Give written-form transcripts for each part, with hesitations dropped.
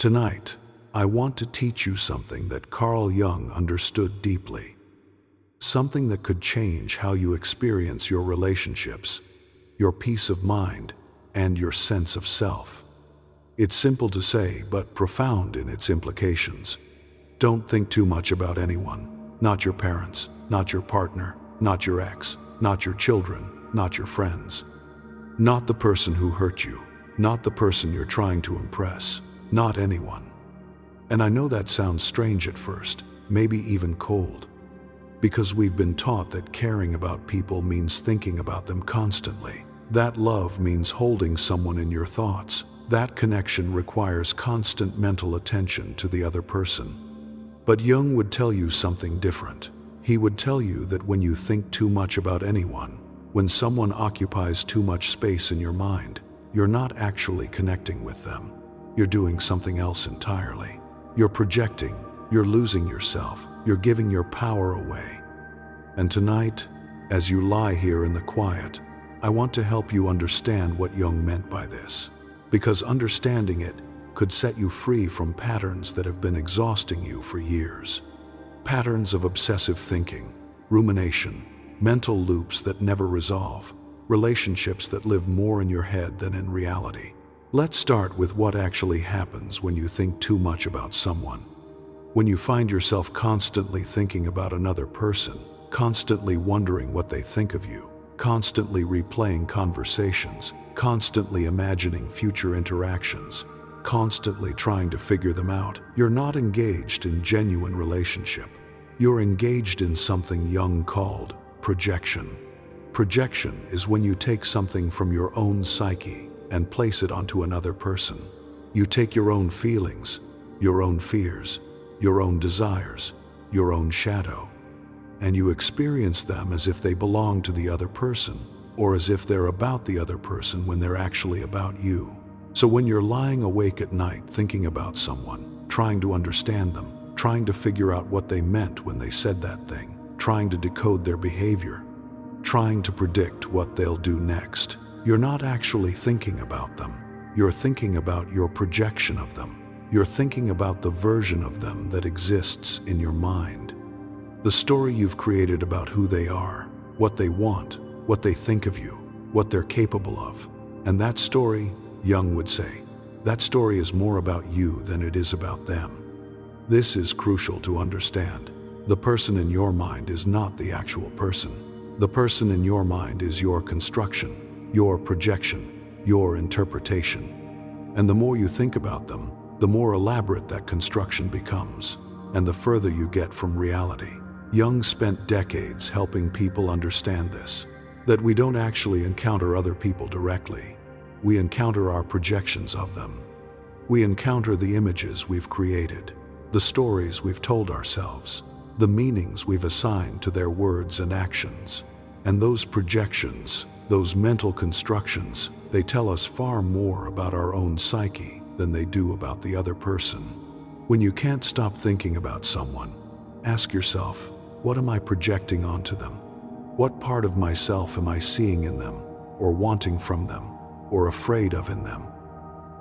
Tonight, I want to teach you something that Carl Jung understood deeply. Something that could change how you experience your relationships, your peace of mind, and your sense of self. It's simple to say, but profound in its implications. Don't think too much about anyone, not your parents, not your partner, not your ex, not your children, not your friends. Not the person who hurt you, not the person you're trying to impress, not anyone. And I know that sounds strange at first, maybe even cold, because we've been taught that caring about people means thinking about them constantly. That love means holding someone in your thoughts. That connection requires constant mental attention to the other person. But Jung would tell you something different. He would tell you that when you think too much about anyone, when someone occupies too much space in your mind, you're not actually connecting with them. You're doing something else entirely. You're projecting, you're losing yourself, you're giving your power away. And tonight, as you lie here in the quiet, I want to help you understand what Jung meant by this. Because understanding it could set you free from patterns that have been exhausting you for years. Patterns of obsessive thinking, rumination, mental loops that never resolve, relationships that live more in your head than in reality. Let's start with what actually happens when you think too much about someone. When you find yourself constantly thinking about another person, constantly wondering what they think of you, constantly replaying conversations, constantly imagining future interactions, constantly trying to figure them out, you're not engaged in genuine relationship. You're engaged in something Jung called projection. Projection is when you take something from your own psyche and place it onto another person. You take your own feelings, your own fears, your own desires, your own shadow, and you experience them as if they belong to the other person, or as if they're about the other person when they're actually about you. So when you're lying awake at night thinking about someone, trying to understand them, trying to figure out what they meant when they said that thing, trying to decode their behavior, trying to predict what they'll do next, you're not actually thinking about them. You're thinking about your projection of them. You're thinking about the version of them that exists in your mind. The story you've created about who they are, what they want, what they think of you, what they're capable of. And that story, Jung would say, that story is more about you than it is about them. This is crucial to understand. The person in your mind is not the actual person. The person in your mind is your construction, your projection, your interpretation. And the more you think about them, the more elaborate that construction becomes, and the further you get from reality. Jung spent decades helping people understand this, that we don't actually encounter other people directly. We encounter our projections of them. We encounter the images we've created, the stories we've told ourselves, the meanings we've assigned to their words and actions. And those projections, those mental constructions, they tell us far more about our own psyche than they do about the other person. When you can't stop thinking about someone, ask yourself, what am I projecting onto them? What part of myself am I seeing in them, or wanting from them, or afraid of in them?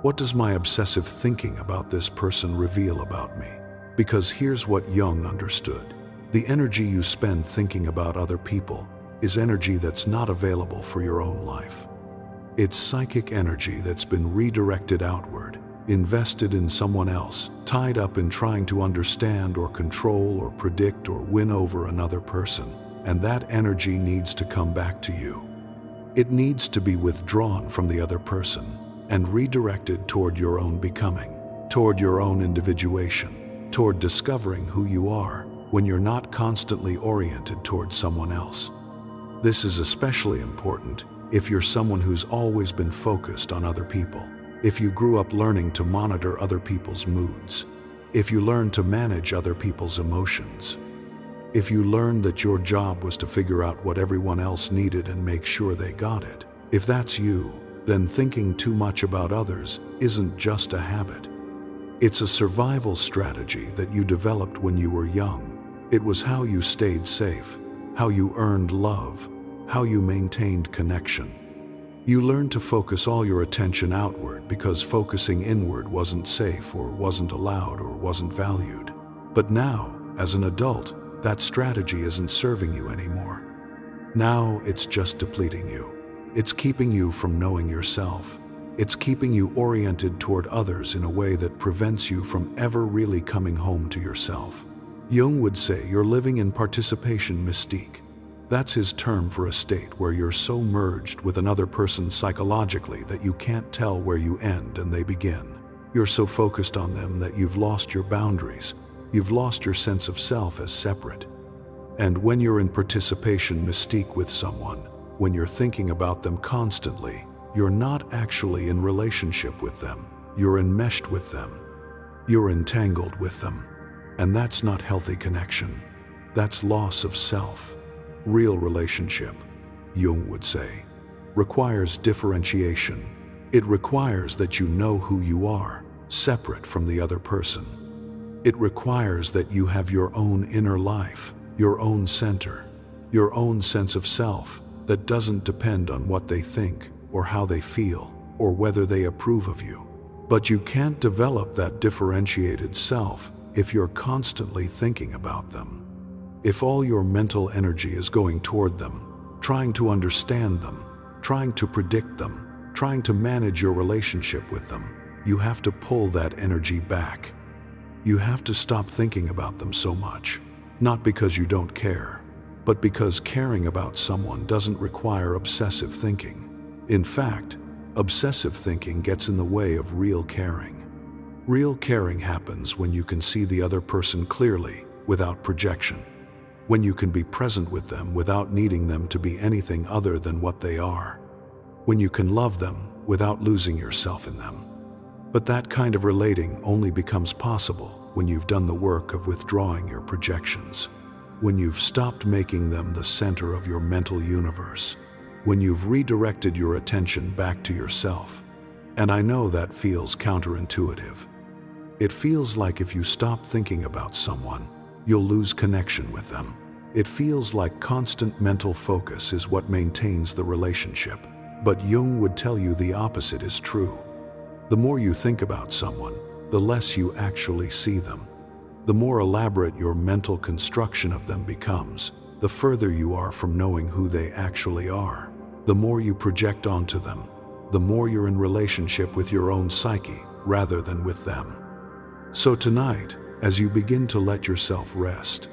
What does my obsessive thinking about this person reveal about me? Because here's what Jung understood. The energy you spend thinking about other people is energy that's not available for your own life. It's psychic energy that's been redirected outward, invested in someone else, tied up in trying to understand or control or predict or win over another person. And that energy needs to come back to you. It needs to be withdrawn from the other person and redirected toward your own becoming, toward your own individuation, toward discovering who you are when you're not constantly oriented towards someone else. This is especially important if you're someone who's always been focused on other people, if you grew up learning to monitor other people's moods, if you learned to manage other people's emotions, if you learned that your job was to figure out what everyone else needed and make sure they got it. If that's you, then thinking too much about others isn't just a habit. It's a survival strategy that you developed when you were young. It was how you stayed safe, how you earned love, how you maintained connection. You learned to focus all your attention outward because focusing inward wasn't safe or wasn't allowed or wasn't valued. But now, as an adult, that strategy isn't serving you anymore. Now it's just depleting you. It's keeping you from knowing yourself. It's keeping you oriented toward others in a way that prevents you from ever really coming home to yourself. Jung would say you're living in participation mystique. That's his term for a state where you're so merged with another person psychologically that you can't tell where you end and they begin. You're so focused on them that you've lost your boundaries. You've lost your sense of self as separate. And when you're in participation mystique with someone, when you're thinking about them constantly, you're not actually in relationship with them. You're enmeshed with them. You're entangled with them. And that's not healthy connection. That's loss of self. Real relationship, Jung would say, requires differentiation. It requires that you know who you are, separate from the other person. It requires that you have your own inner life, your own center, your own sense of self that doesn't depend on what they think or how they feel or whether they approve of you. But you can't develop that differentiated self if you're constantly thinking about them. If all your mental energy is going toward them, trying to understand them, trying to predict them, trying to manage your relationship with them, you have to pull that energy back. You have to stop thinking about them so much, not because you don't care, but because caring about someone doesn't require obsessive thinking. In fact, obsessive thinking gets in the way of real caring. Real caring happens when you can see the other person clearly, without projection. When you can be present with them without needing them to be anything other than what they are. When you can love them without losing yourself in them. But that kind of relating only becomes possible when you've done the work of withdrawing your projections. When you've stopped making them the center of your mental universe. When you've redirected your attention back to yourself. And I know that feels counterintuitive. It feels like if you stop thinking about someone, you'll lose connection with them. It feels like constant mental focus is what maintains the relationship. But Jung would tell you the opposite is true. The more you think about someone, the less you actually see them. The more elaborate your mental construction of them becomes, the further you are from knowing who they actually are. The more you project onto them, the more you're in relationship with your own psyche rather than with them. So tonight, as you begin to let yourself rest,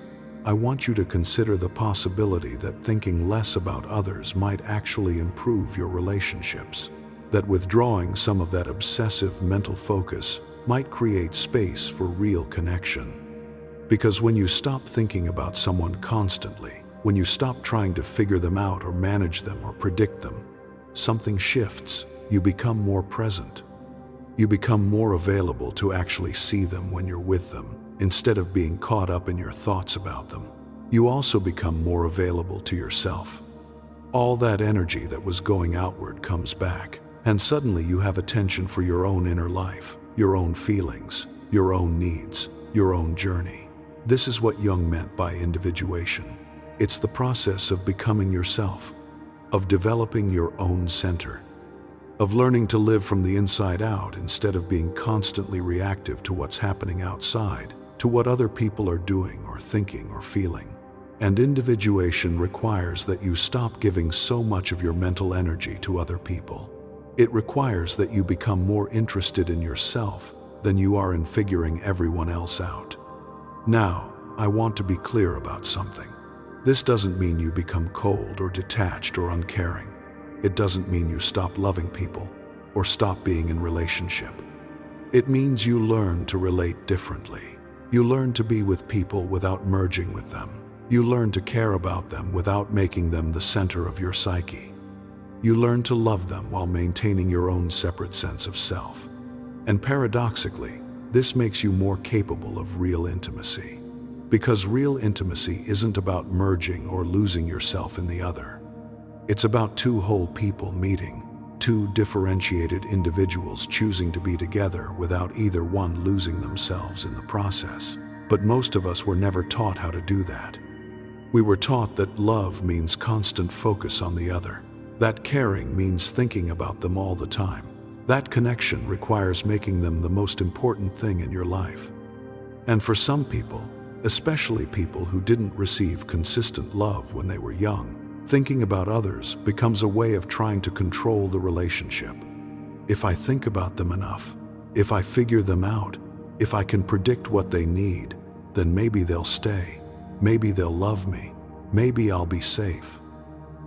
I want you to consider the possibility that thinking less about others might actually improve your relationships. That withdrawing some of that obsessive mental focus might create space for real connection. Because when you stop thinking about someone constantly, when you stop trying to figure them out or manage them or predict them, something shifts. You become more present. You become more available to actually see them when you're with them, instead of being caught up in your thoughts about them. You also become more available to yourself. All that energy that was going outward comes back, and suddenly you have attention for your own inner life, your own feelings, your own needs, your own journey. This is what Jung meant by individuation. It's the process of becoming yourself, of developing your own center, of learning to live from the inside out instead of being constantly reactive to what's happening outside, to what other people are doing or thinking or feeling. And individuation requires that you stop giving so much of your mental energy to other people. It requires that you become more interested in yourself than you are in figuring everyone else out. Now, I want to be clear about something. This doesn't mean you become cold or detached or uncaring. It doesn't mean you stop loving people or stop being in relationship. It means you learn to relate differently. You learn to be with people without merging with them. You learn to care about them without making them the center of your psyche. You learn to love them while maintaining your own separate sense of self. And paradoxically, this makes you more capable of real intimacy. Because real intimacy isn't about merging or losing yourself in the other. It's about two whole people meeting, two differentiated individuals choosing to be together without either one losing themselves in the process. But most of us were never taught how to do that. We were taught that love means constant focus on the other, That caring means thinking about them all the time. That connection requires making them the most important thing in your life. And for some people, especially people who didn't receive consistent love when they were young, thinking about others becomes a way of trying to control the relationship. If I think about them enough, if I figure them out, if I can predict what they need, then maybe they'll stay, maybe they'll love me, maybe I'll be safe.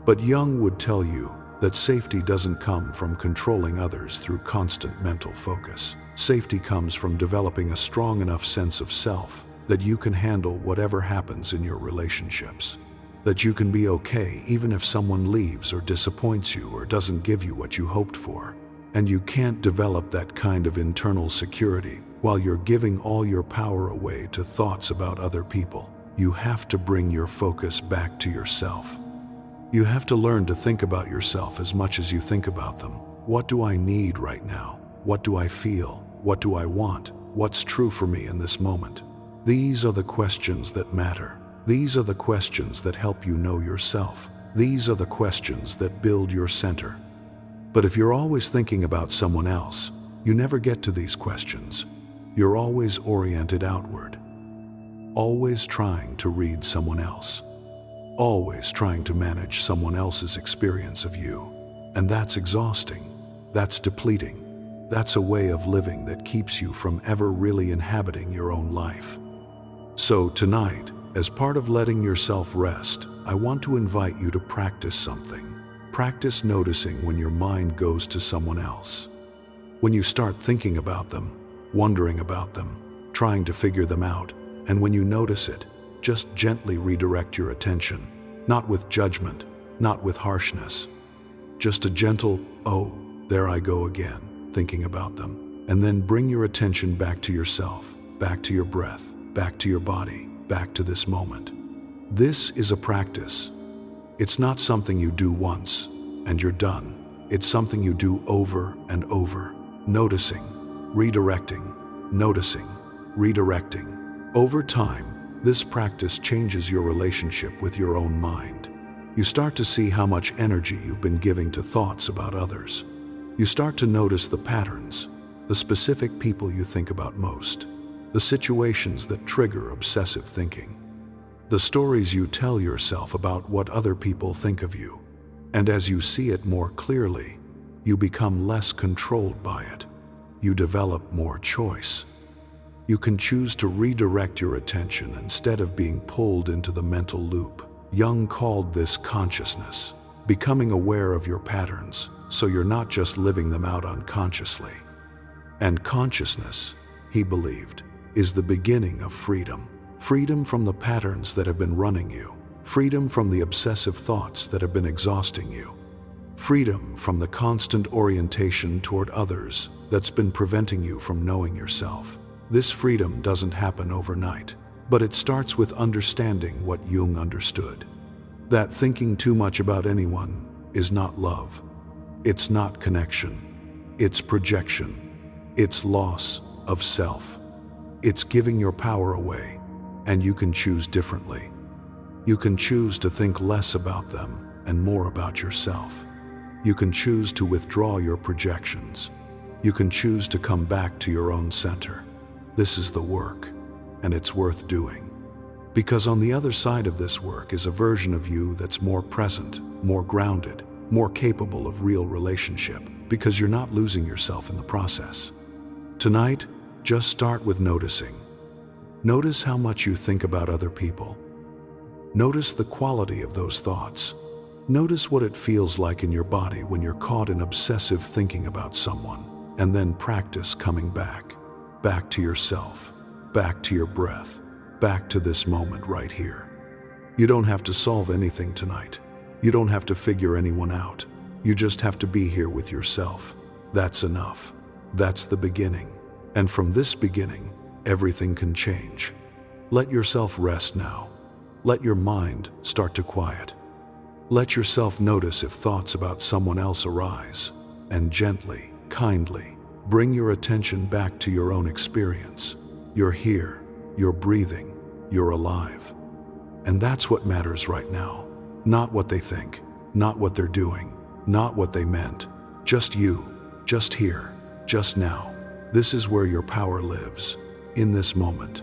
But Jung would tell you that safety doesn't come from controlling others through constant mental focus. Safety comes from developing a strong enough sense of self that you can handle whatever happens in your relationships. That you can be okay even if someone leaves or disappoints you or doesn't give you what you hoped for. And you can't develop that kind of internal security while you're giving all your power away to thoughts about other people. You have to bring your focus back to yourself. You have to learn to think about yourself as much as you think about them. What do I need right now? What do I feel? What do I want? What's true for me in this moment? These are the questions that matter. These are the questions that help you know yourself. These are the questions that build your center. But if you're always thinking about someone else, you never get to these questions. You're always oriented outward, always trying to read someone else, always trying to manage someone else's experience of you. And that's exhausting. That's depleting. That's a way of living that keeps you from ever really inhabiting your own life. So tonight, as part of letting yourself rest, I want to invite you to practice something. Practice noticing when your mind goes to someone else. When you start thinking about them, wondering about them, trying to figure them out, and when you notice it, just gently redirect your attention, not with judgment, not with harshness. Just a gentle, oh, there I go again, thinking about them. And then bring your attention back to yourself, back to your breath, back to your body, back to this moment. This is a practice. It's not something you do once and you're done. It's something you do over and over, noticing, redirecting, noticing, redirecting. Over time, this practice changes your relationship with your own mind. You start to see how much energy you've been giving to thoughts about others. You start to notice the patterns, the specific people you think about most, the situations that trigger obsessive thinking, the stories you tell yourself about what other people think of you. And as you see it more clearly, you become less controlled by it. You develop more choice. You can choose to redirect your attention instead of being pulled into the mental loop. Jung called this consciousness, becoming aware of your patterns, so you're not just living them out unconsciously. And consciousness, he believed, is the beginning of freedom. Freedom from the patterns that have been running you. Freedom from the obsessive thoughts that have been exhausting you. Freedom from the constant orientation toward others that's been preventing you from knowing yourself. This freedom doesn't happen overnight, but it starts with understanding what Jung understood. That thinking too much about anyone is not love. It's not connection. It's projection. It's loss of self. It's giving your power away, and you can choose differently. You can choose to think less about them and more about yourself. You can choose to withdraw your projections. You can choose to come back to your own center. This is the work, and it's worth doing. Because on the other side of this work is a version of you that's more present, more grounded, more capable of real relationship, because you're not losing yourself in the process. Tonight, just start with noticing. Notice how much you think about other people. Notice the quality of those thoughts. Notice what it feels like in your body when you're caught in obsessive thinking about someone, and then practice coming back to yourself, back to your breath, back to this moment right here. You don't have to solve anything tonight. You don't have to figure anyone out. You just have to be here with yourself. That's enough. That's the beginning. And from this beginning, everything can change. Let yourself rest now. Let your mind start to quiet. Let yourself notice if thoughts about someone else arise, and gently, kindly, bring your attention back to your own experience. You're here, you're breathing, you're alive. And that's what matters right now. Not what they think, not what they're doing, not what they meant. Just you, just here, just now. This is where your power lives, in this moment.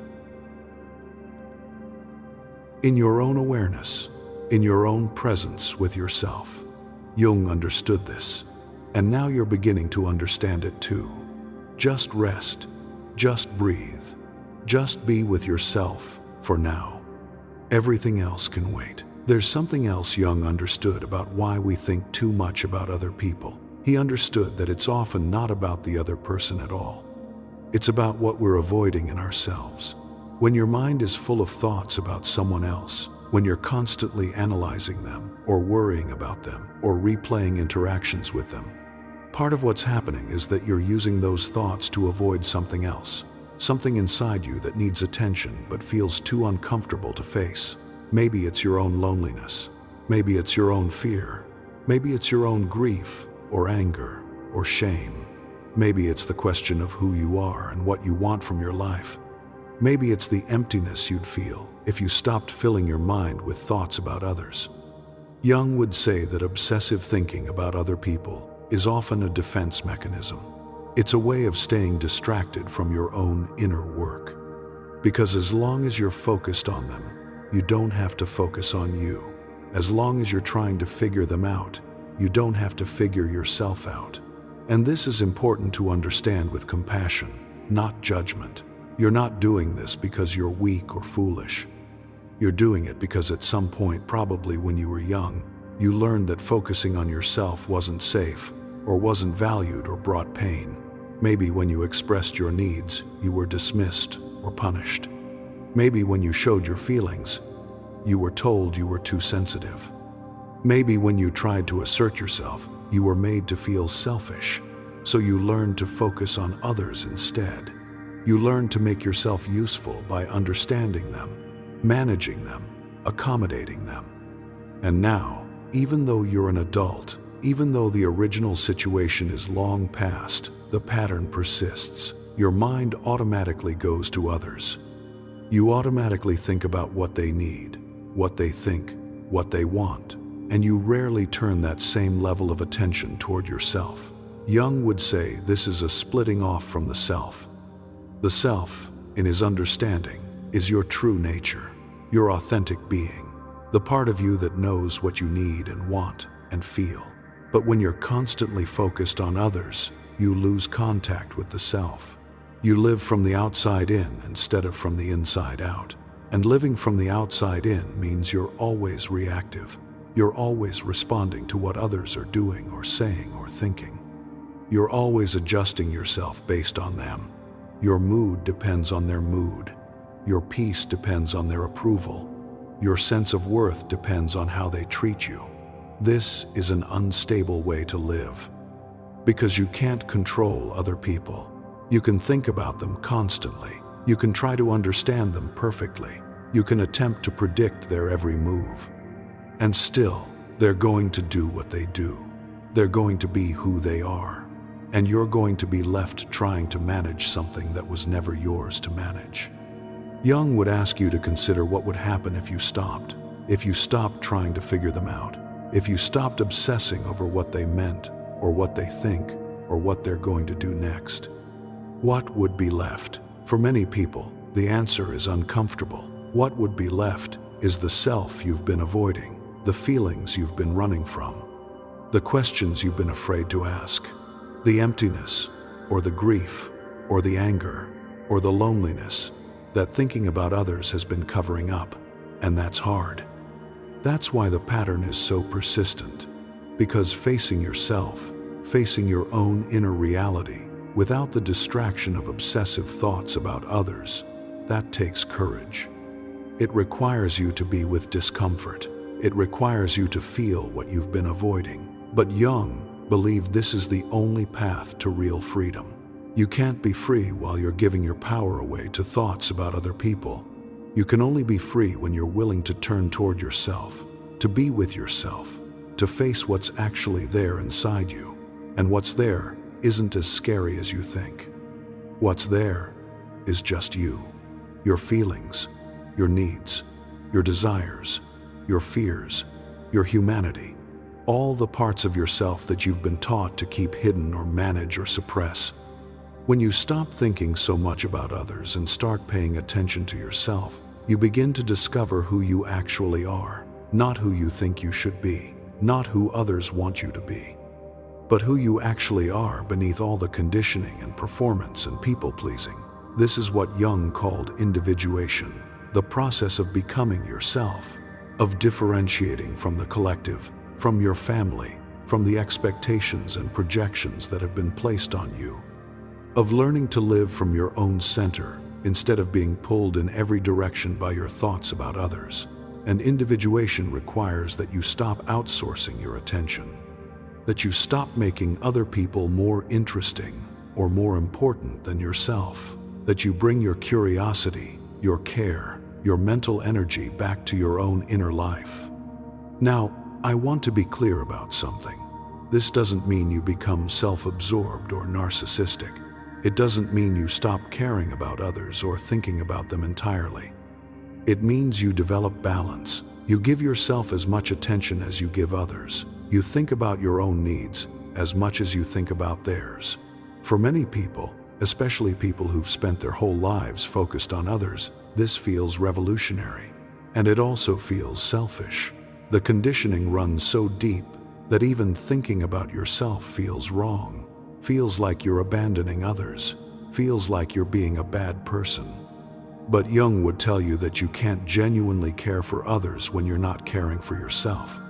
In your own awareness, in your own presence with yourself. Jung understood this, and now you're beginning to understand it too. Just rest, just breathe, just be with yourself for now. Everything else can wait. There's something else Jung understood about why we think too much about other people. He understood that it's often not about the other person at all. It's about what we're avoiding in ourselves. When your mind is full of thoughts about someone else, when you're constantly analyzing them, or worrying about them, or replaying interactions with them, part of what's happening is that you're using those thoughts to avoid something else, something inside you that needs attention but feels too uncomfortable to face. Maybe it's your own loneliness. Maybe it's your own fear. Maybe it's your own grief, or anger, or shame. Maybe it's the question of who you are and what you want from your life. Maybe it's the emptiness you'd feel if you stopped filling your mind with thoughts about others. Jung would say that obsessive thinking about other people is often a defense mechanism. It's a way of staying distracted from your own inner work. Because as long as you're focused on them, you don't have to focus on you. As long as you're trying to figure them out, you don't have to figure yourself out. And this is important to understand with compassion, not judgment. You're not doing this because you're weak or foolish. You're doing it because at some point, probably when you were young, you learned that focusing on yourself wasn't safe, or wasn't valued, or brought pain. Maybe when you expressed your needs, you were dismissed or punished. Maybe when you showed your feelings, you were told you were too sensitive. Maybe when you tried to assert yourself, you were made to feel selfish, so you learned to focus on others instead. You learned to make yourself useful by understanding them, managing them, accommodating them. And now, even though you're an adult, even though the original situation is long past, the pattern persists. Your mind automatically goes to others. You automatically think about what they need, what they think, what they want, and you rarely turn that same level of attention toward yourself. Jung would say this is a splitting off from the self. The self, in his understanding, is your true nature, your authentic being, the part of you that knows what you need and want and feel. But when you're constantly focused on others, you lose contact with the self. You live from the outside in instead of from the inside out. And living from the outside in means you're always reactive. You're always responding to what others are doing or saying or thinking. You're always adjusting yourself based on them. Your mood depends on their mood. Your peace depends on their approval. Your sense of worth depends on how they treat you. This is an unstable way to live. Because you can't control other people. You can think about them constantly. You can try to understand them perfectly. You can attempt to predict their every move. And still, they're going to do what they do. They're going to be who they are. And you're going to be left trying to manage something that was never yours to manage. Jung would ask you to consider what would happen if you stopped. If you stopped trying to figure them out. If you stopped obsessing over what they meant, or what they think, or what they're going to do next. What would be left? For many people, the answer is uncomfortable. What would be left is the self you've been avoiding, the feelings you've been running from, the questions you've been afraid to ask, the emptiness, or the grief, or the anger, or the loneliness that thinking about others has been covering up, and that's hard. That's why the pattern is so persistent, because facing yourself, facing your own inner reality, without the distraction of obsessive thoughts about others, that takes courage. It requires you to be with discomfort. It requires you to feel what you've been avoiding. But Jung believed this is the only path to real freedom. You can't be free while you're giving your power away to thoughts about other people. You can only be free when you're willing to turn toward yourself, to be with yourself, to face what's actually there inside you. And what's there isn't as scary as you think. What's there is just you, your feelings, your needs, your desires, your fears, your humanity. all the parts of yourself that you've been taught to keep hidden or manage or suppress. When you stop thinking so much about others and start paying attention to yourself, you begin to discover who you actually are, not who you think you should be, not who others want you to be, but who you actually are beneath all the conditioning and performance and people-pleasing. This is what Jung called individuation, the process of becoming yourself, of differentiating from the collective, from your family, from the expectations and projections that have been placed on you, of learning to live from your own center instead of being pulled in every direction by your thoughts about others. And individuation requires that you stop outsourcing your attention, that you stop making other people more interesting or more important than yourself, that you bring your curiosity, your care, your mental energy back to your own inner life. Now, I want to be clear about something. This doesn't mean you become self-absorbed or narcissistic. It doesn't mean you stop caring about others or thinking about them entirely. It means you develop balance. You give yourself as much attention as you give others. You think about your own needs as much as you think about theirs. For many people, especially people who've spent their whole lives focused on others, this feels revolutionary. And it also feels selfish. The conditioning runs so deep that even thinking about yourself feels wrong, feels like you're abandoning others, feels like you're being a bad person. But Jung would tell you that you can't genuinely care for others when you're not caring for yourself.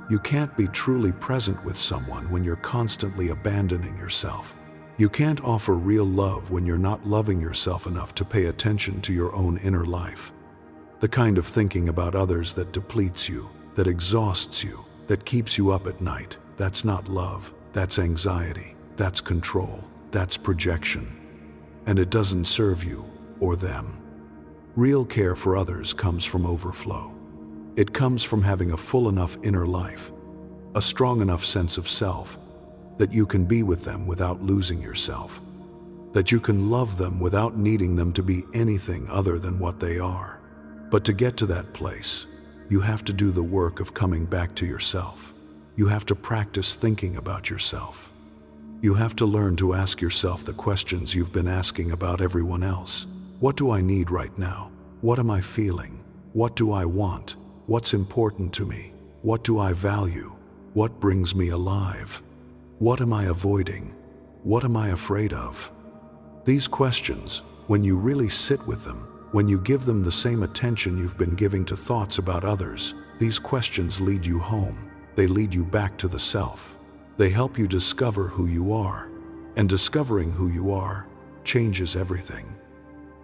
You can't be truly present with someone when you're constantly abandoning yourself. You can't offer real love when you're not loving yourself enough to pay attention to your own inner life. The kind of thinking about others that depletes you, that exhausts you, that keeps you up at night, that's not love, that's anxiety, that's control, that's projection. And it doesn't serve you or them. Real care for others comes from overflow. It comes from having a full enough inner life, a strong enough sense of self, that you can be with them without losing yourself, that you can love them without needing them to be anything other than what they are. But to get to that place, you have to do the work of coming back to yourself. You have to practice thinking about yourself. You have to learn to ask yourself the questions you've been asking about everyone else. What do I need right now? What am I feeling? What do I want? What's important to me? What do I value? What brings me alive? What am I avoiding? What am I afraid of? These questions, when you really sit with them, when you give them the same attention you've been giving to thoughts about others, these questions lead you home. They lead you back to the self. They help you discover who you are. And discovering who you are changes everything.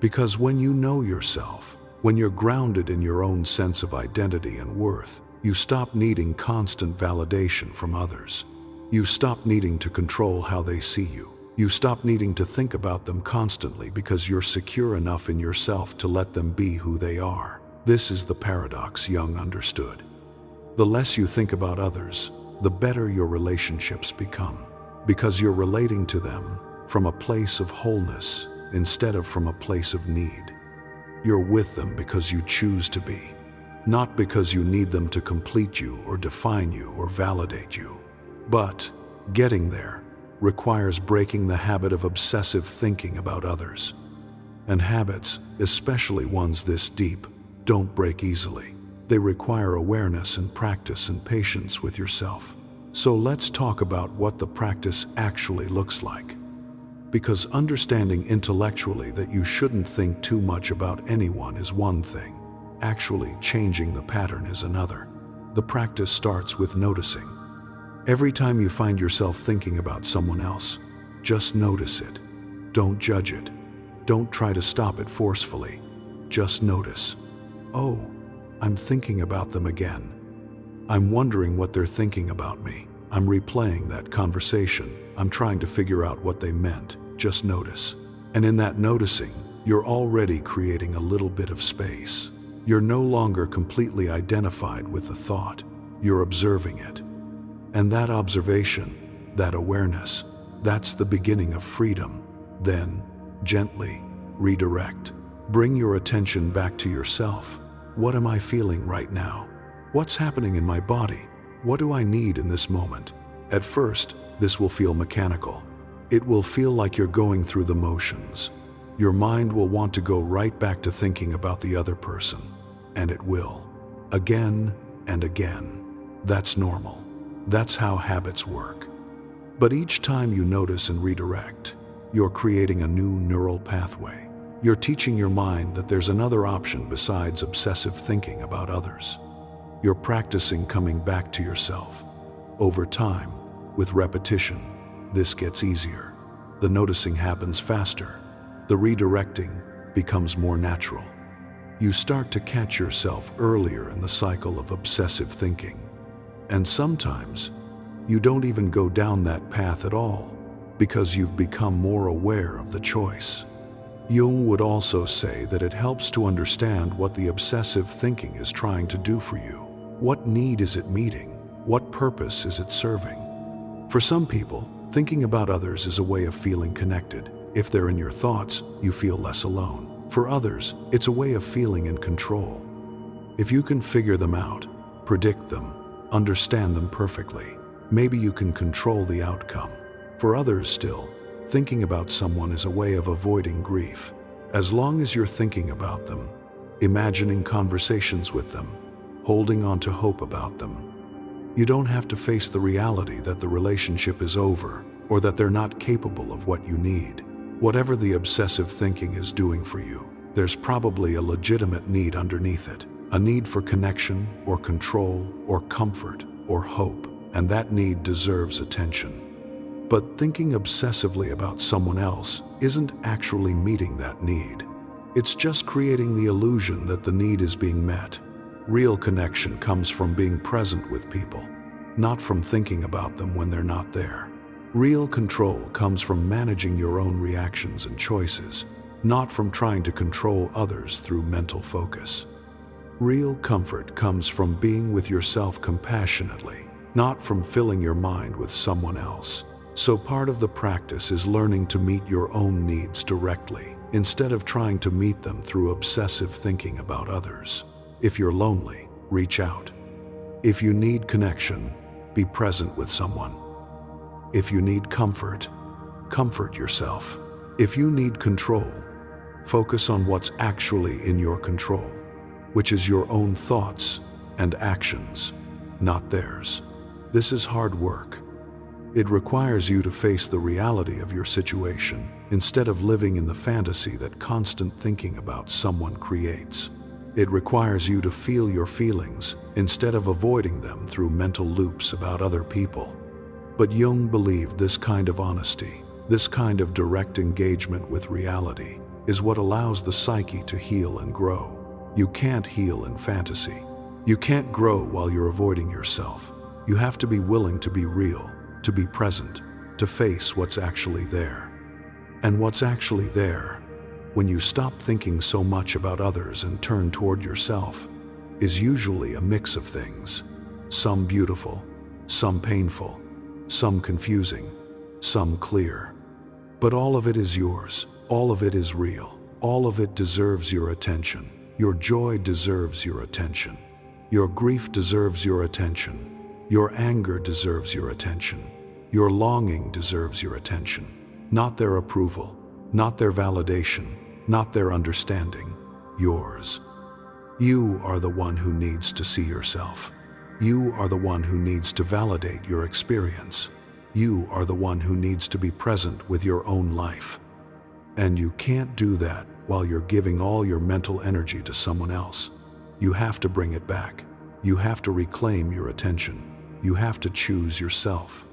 Because when you know yourself, when you're grounded in your own sense of identity and worth, you stop needing constant validation from others. You stop needing to control how they see you. You stop needing to think about them constantly because you're secure enough in yourself to let them be who they are. This is the paradox Jung understood. The less you think about others, the better your relationships become, because you're relating to them from a place of wholeness instead of from a place of need. You're with them because you choose to be, not because you need them to complete you or define you or validate you. But getting there requires breaking the habit of obsessive thinking about others. And habits, especially ones this deep, don't break easily. They require awareness and practice and patience with yourself. So let's talk about what the practice actually looks like. Because understanding intellectually that you shouldn't think too much about anyone is one thing. Actually changing the pattern is another. The practice starts with noticing. Every time you find yourself thinking about someone else, just notice it. Don't judge it. Don't try to stop it forcefully. Just notice. Oh, I'm thinking about them again. I'm wondering what they're thinking about me. I'm replaying that conversation. I'm trying to figure out what they meant. Just notice. And in that noticing, you're already creating a little bit of space. You're no longer completely identified with the thought. You're observing it. And that observation, that awareness, that's the beginning of freedom. Then, gently, redirect. Bring your attention back to yourself. What am I feeling right now? What's happening in my body? What do I need in this moment? At first, this will feel mechanical. It will feel like you're going through the motions. Your mind will want to go right back to thinking about the other person. And it will. Again and again. That's normal. That's how habits work. But each time you notice and redirect, you're creating a new neural pathway. You're teaching your mind that there's another option besides obsessive thinking about others. You're practicing coming back to yourself. Over time, with repetition, this gets easier. The noticing happens faster. The redirecting becomes more natural. You start to catch yourself earlier in the cycle of obsessive thinking. And sometimes, you don't even go down that path at all because you've become more aware of the choice. Jung would also say that it helps to understand what the obsessive thinking is trying to do for you. What need is it meeting? What purpose is it serving? For some people, thinking about others is a way of feeling connected. If they're in your thoughts, you feel less alone. For others, it's a way of feeling in control. If you can figure them out, predict them, understand them perfectly, maybe you can control the outcome. For others still, thinking about someone is a way of avoiding grief. As long as you're thinking about them, imagining conversations with them, holding on to hope about them, you don't have to face the reality that the relationship is over or that they're not capable of what you need. Whatever the obsessive thinking is doing for you, there's probably a legitimate need underneath it. A need for connection or control or comfort or hope, and that need deserves attention. But thinking obsessively about someone else isn't actually meeting that need. It's just creating the illusion that the need is being met. Real connection comes from being present with people, not from thinking about them when they're not there. Real control comes from managing your own reactions and choices, not from trying to control others through mental focus. Real comfort comes from being with yourself compassionately, not from filling your mind with someone else. So part of the practice is learning to meet your own needs directly, instead of trying to meet them through obsessive thinking about others. If you're lonely, reach out. If you need connection, be present with someone. If you need comfort, comfort yourself. If you need control, focus on what's actually in your control, which is your own thoughts and actions, not theirs. This is hard work. It requires you to face the reality of your situation instead of living in the fantasy that constant thinking about someone creates. It requires you to feel your feelings instead of avoiding them through mental loops about other people. But Jung believed this kind of honesty, this kind of direct engagement with reality, is what allows the psyche to heal and grow. You can't heal in fantasy. You can't grow while you're avoiding yourself. You have to be willing to be real, to be present, to face what's actually there. And what's actually there, when you stop thinking so much about others and turn toward yourself, is usually a mix of things. Some beautiful, some painful, some confusing, some clear. But all of it is yours. All of it is real. All of it deserves your attention. Your joy deserves your attention. Your grief deserves your attention. Your anger deserves your attention. Your longing deserves your attention. Not their approval, not their validation, not their understanding, yours. You are the one who needs to see yourself. You are the one who needs to validate your experience. You are the one who needs to be present with your own life. And you can't do that while you're giving all your mental energy to someone else. You have to bring it back. You have to reclaim your attention. You have to choose yourself.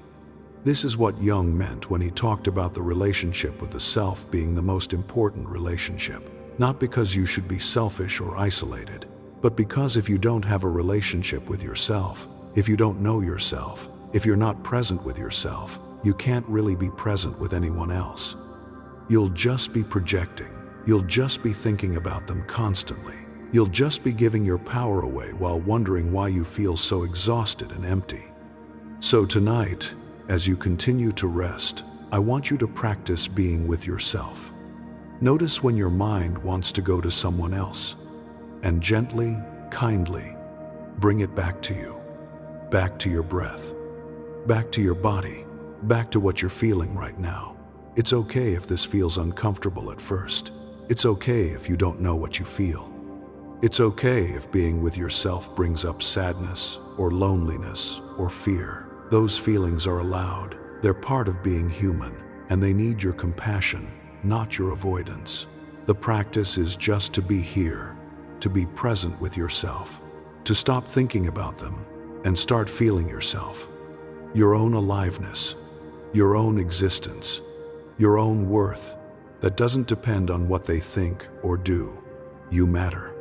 This is what Jung meant when he talked about the relationship with the self being the most important relationship. Not because you should be selfish or isolated, but because if you don't have a relationship with yourself, if you don't know yourself, if you're not present with yourself, you can't really be present with anyone else. You'll just be projecting. You'll just be thinking about them constantly. You'll just be giving your power away while wondering why you feel so exhausted and empty. So tonight, as you continue to rest, I want you to practice being with yourself. Notice when your mind wants to go to someone else, and gently, kindly, bring it back to you. back to your breath, back to your body, back to what you're feeling right now. It's okay if this feels uncomfortable at first. It's okay if you don't know what you feel. It's okay if being with yourself brings up sadness or loneliness or fear. Those feelings are allowed. They're part of being human, and they need your compassion, not your avoidance. The practice is just to be here, to be present with yourself, to stop thinking about them and start feeling yourself, your own aliveness, your own existence, your own worth that doesn't depend on what they think or do. You matter.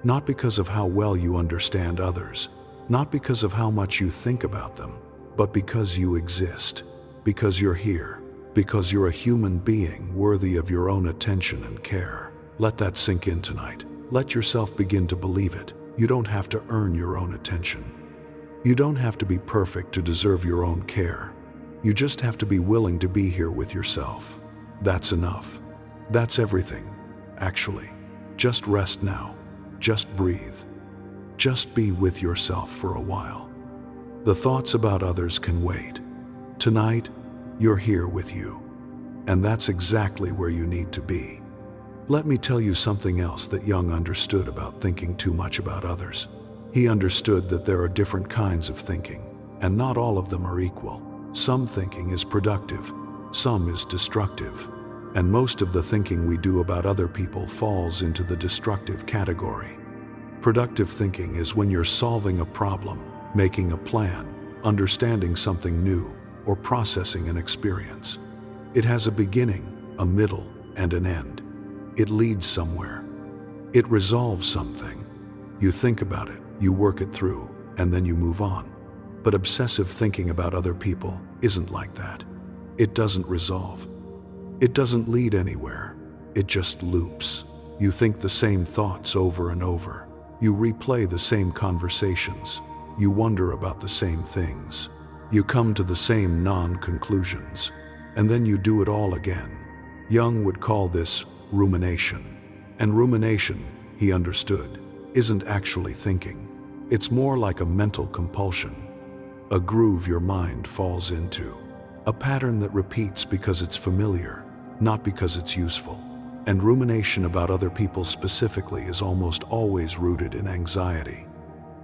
Not because of how well you understand others, not because of how much you think about them, but because you exist, because you're here, because you're a human being worthy of your own attention and care. Let that sink in tonight. Let yourself begin to believe it. You don't have to earn your own attention. You don't have to be perfect to deserve your own care. You just have to be willing to be here with yourself. That's enough. That's everything, actually. Just rest now. Just breathe. Just be with yourself for a while. The thoughts about others can wait. Tonight, you're here with you. And that's exactly where you need to be. Let me tell you something else that Jung understood about thinking too much about others. He understood that there are different kinds of thinking, and not all of them are equal. Some thinking is productive, some is destructive, and most of the thinking we do about other people falls into the destructive category. Productive thinking is when you're solving a problem, making a plan, understanding something new, or processing an experience. It has a beginning, a middle, and an end. It leads somewhere. It resolves something. You think about it, you work it through, and then you move on. But obsessive thinking about other people isn't like that. It doesn't resolve. It doesn't lead anywhere. It just loops. You think the same thoughts over and over. You replay the same conversations. You wonder about the same things. You come to the same non-conclusions. And then you do it all again. Jung would call this rumination. And rumination, he understood, isn't actually thinking. It's more like a mental compulsion, a groove your mind falls into, a pattern that repeats because it's familiar, not because it's useful. And rumination about other people specifically is almost always rooted in anxiety.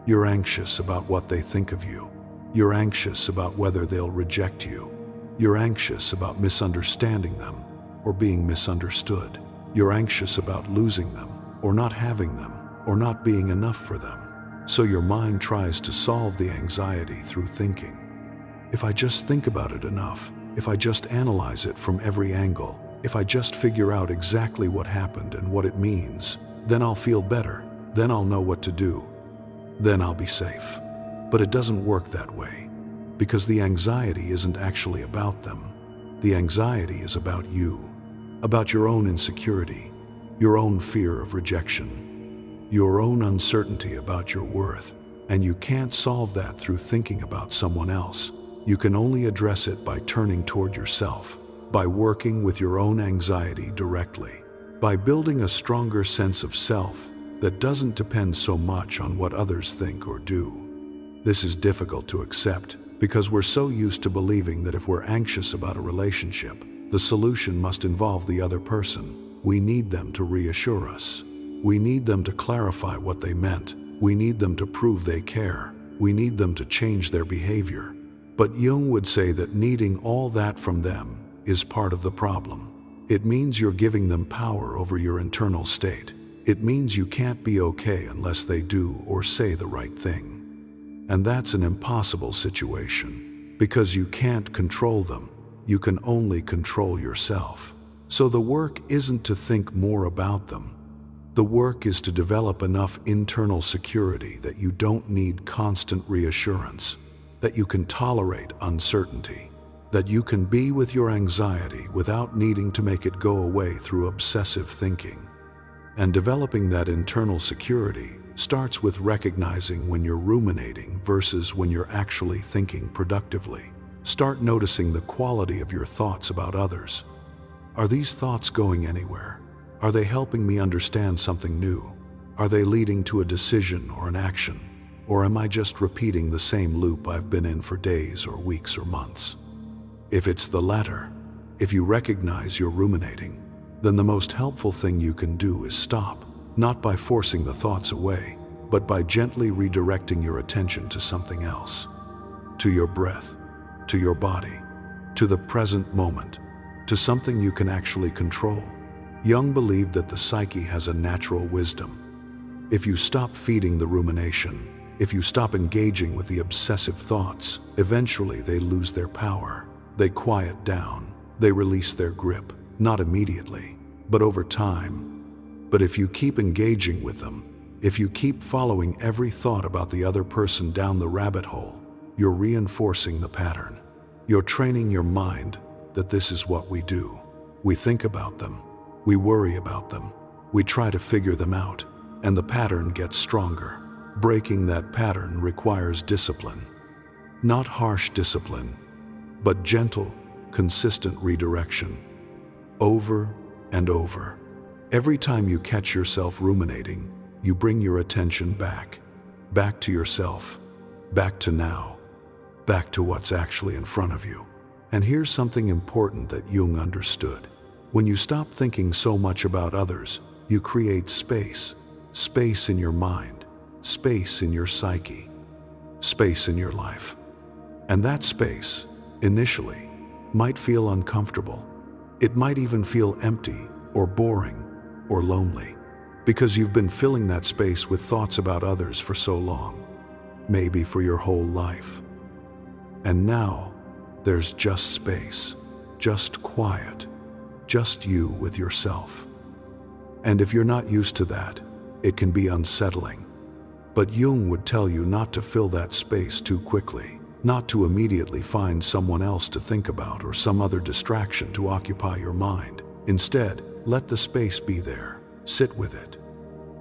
You're anxious about what they think of you. You're anxious about whether they'll reject you. You're anxious about misunderstanding them or being misunderstood. You're anxious about losing them or not having them or not being enough for them. So your mind tries to solve the anxiety through thinking. If I just think about it enough, if I just analyze it from every angle, if I just figure out exactly what happened and what it means, then I'll feel better, then I'll know what to do, then I'll be safe. But it doesn't work that way, because the anxiety isn't actually about them. The anxiety is about you, about your own insecurity, your own fear of rejection, your own uncertainty about your worth, and you can't solve that through thinking about someone else. You can only address it by turning toward yourself, by working with your own anxiety directly, by building a stronger sense of self that doesn't depend so much on what others think or do. This is difficult to accept because we're so used to believing that if we're anxious about a relationship, the solution must involve the other person. We need them to reassure us. We need them to clarify what they meant. We need them to prove they care. We need them to change their behavior. But Jung would say that needing all that from them is part of the problem. It means you're giving them power over your internal state. It means you can't be okay unless they do or say the right thing. And that's an impossible situation, because you can't control them. You can only control yourself. So the work isn't to think more about them. The work is to develop enough internal security that you don't need constant reassurance, that you can tolerate uncertainty, that you can be with your anxiety without needing to make it go away through obsessive thinking. And developing that internal security starts with recognizing when you're ruminating versus when you're actually thinking productively. Start noticing the quality of your thoughts about others. Are these thoughts going anywhere? Are they helping me understand something new? Are they leading to a decision or an action? Or am I just repeating the same loop I've been in for days or weeks or months? If it's the latter, if you recognize you're ruminating, then the most helpful thing you can do is stop, not by forcing the thoughts away, but by gently redirecting your attention to something else. To your breath, to your body, to the present moment, to something you can actually control. Jung believed that the psyche has a natural wisdom. If you stop feeding the rumination, if you stop engaging with the obsessive thoughts, eventually they lose their power. They quiet down. They release their grip, not immediately, but over time. But if you keep engaging with them, if you keep following every thought about the other person down the rabbit hole, you're reinforcing the pattern. You're training your mind that this is what we do. We think about them. We worry about them. We try to figure them out, and the pattern gets stronger. Breaking that pattern requires discipline. Not harsh discipline, but gentle, consistent redirection. Over and over. Every time you catch yourself ruminating, you bring your attention back to yourself, back to now, back to what's actually in front of you. And here's something important that Jung understood. When you stop thinking so much about others, you create space in your mind, space in your psyche, space in your life. And that space, initially, might feel uncomfortable. It might even feel empty or boring or lonely, because you've been filling that space with thoughts about others for so long, maybe for your whole life. And now, there's just space, just quiet, just you with yourself. And if you're not used to that, it can be unsettling. But Jung would tell you not to fill that space too quickly, not to immediately find someone else to think about or some other distraction to occupy your mind. Instead, let the space be there. Sit with it.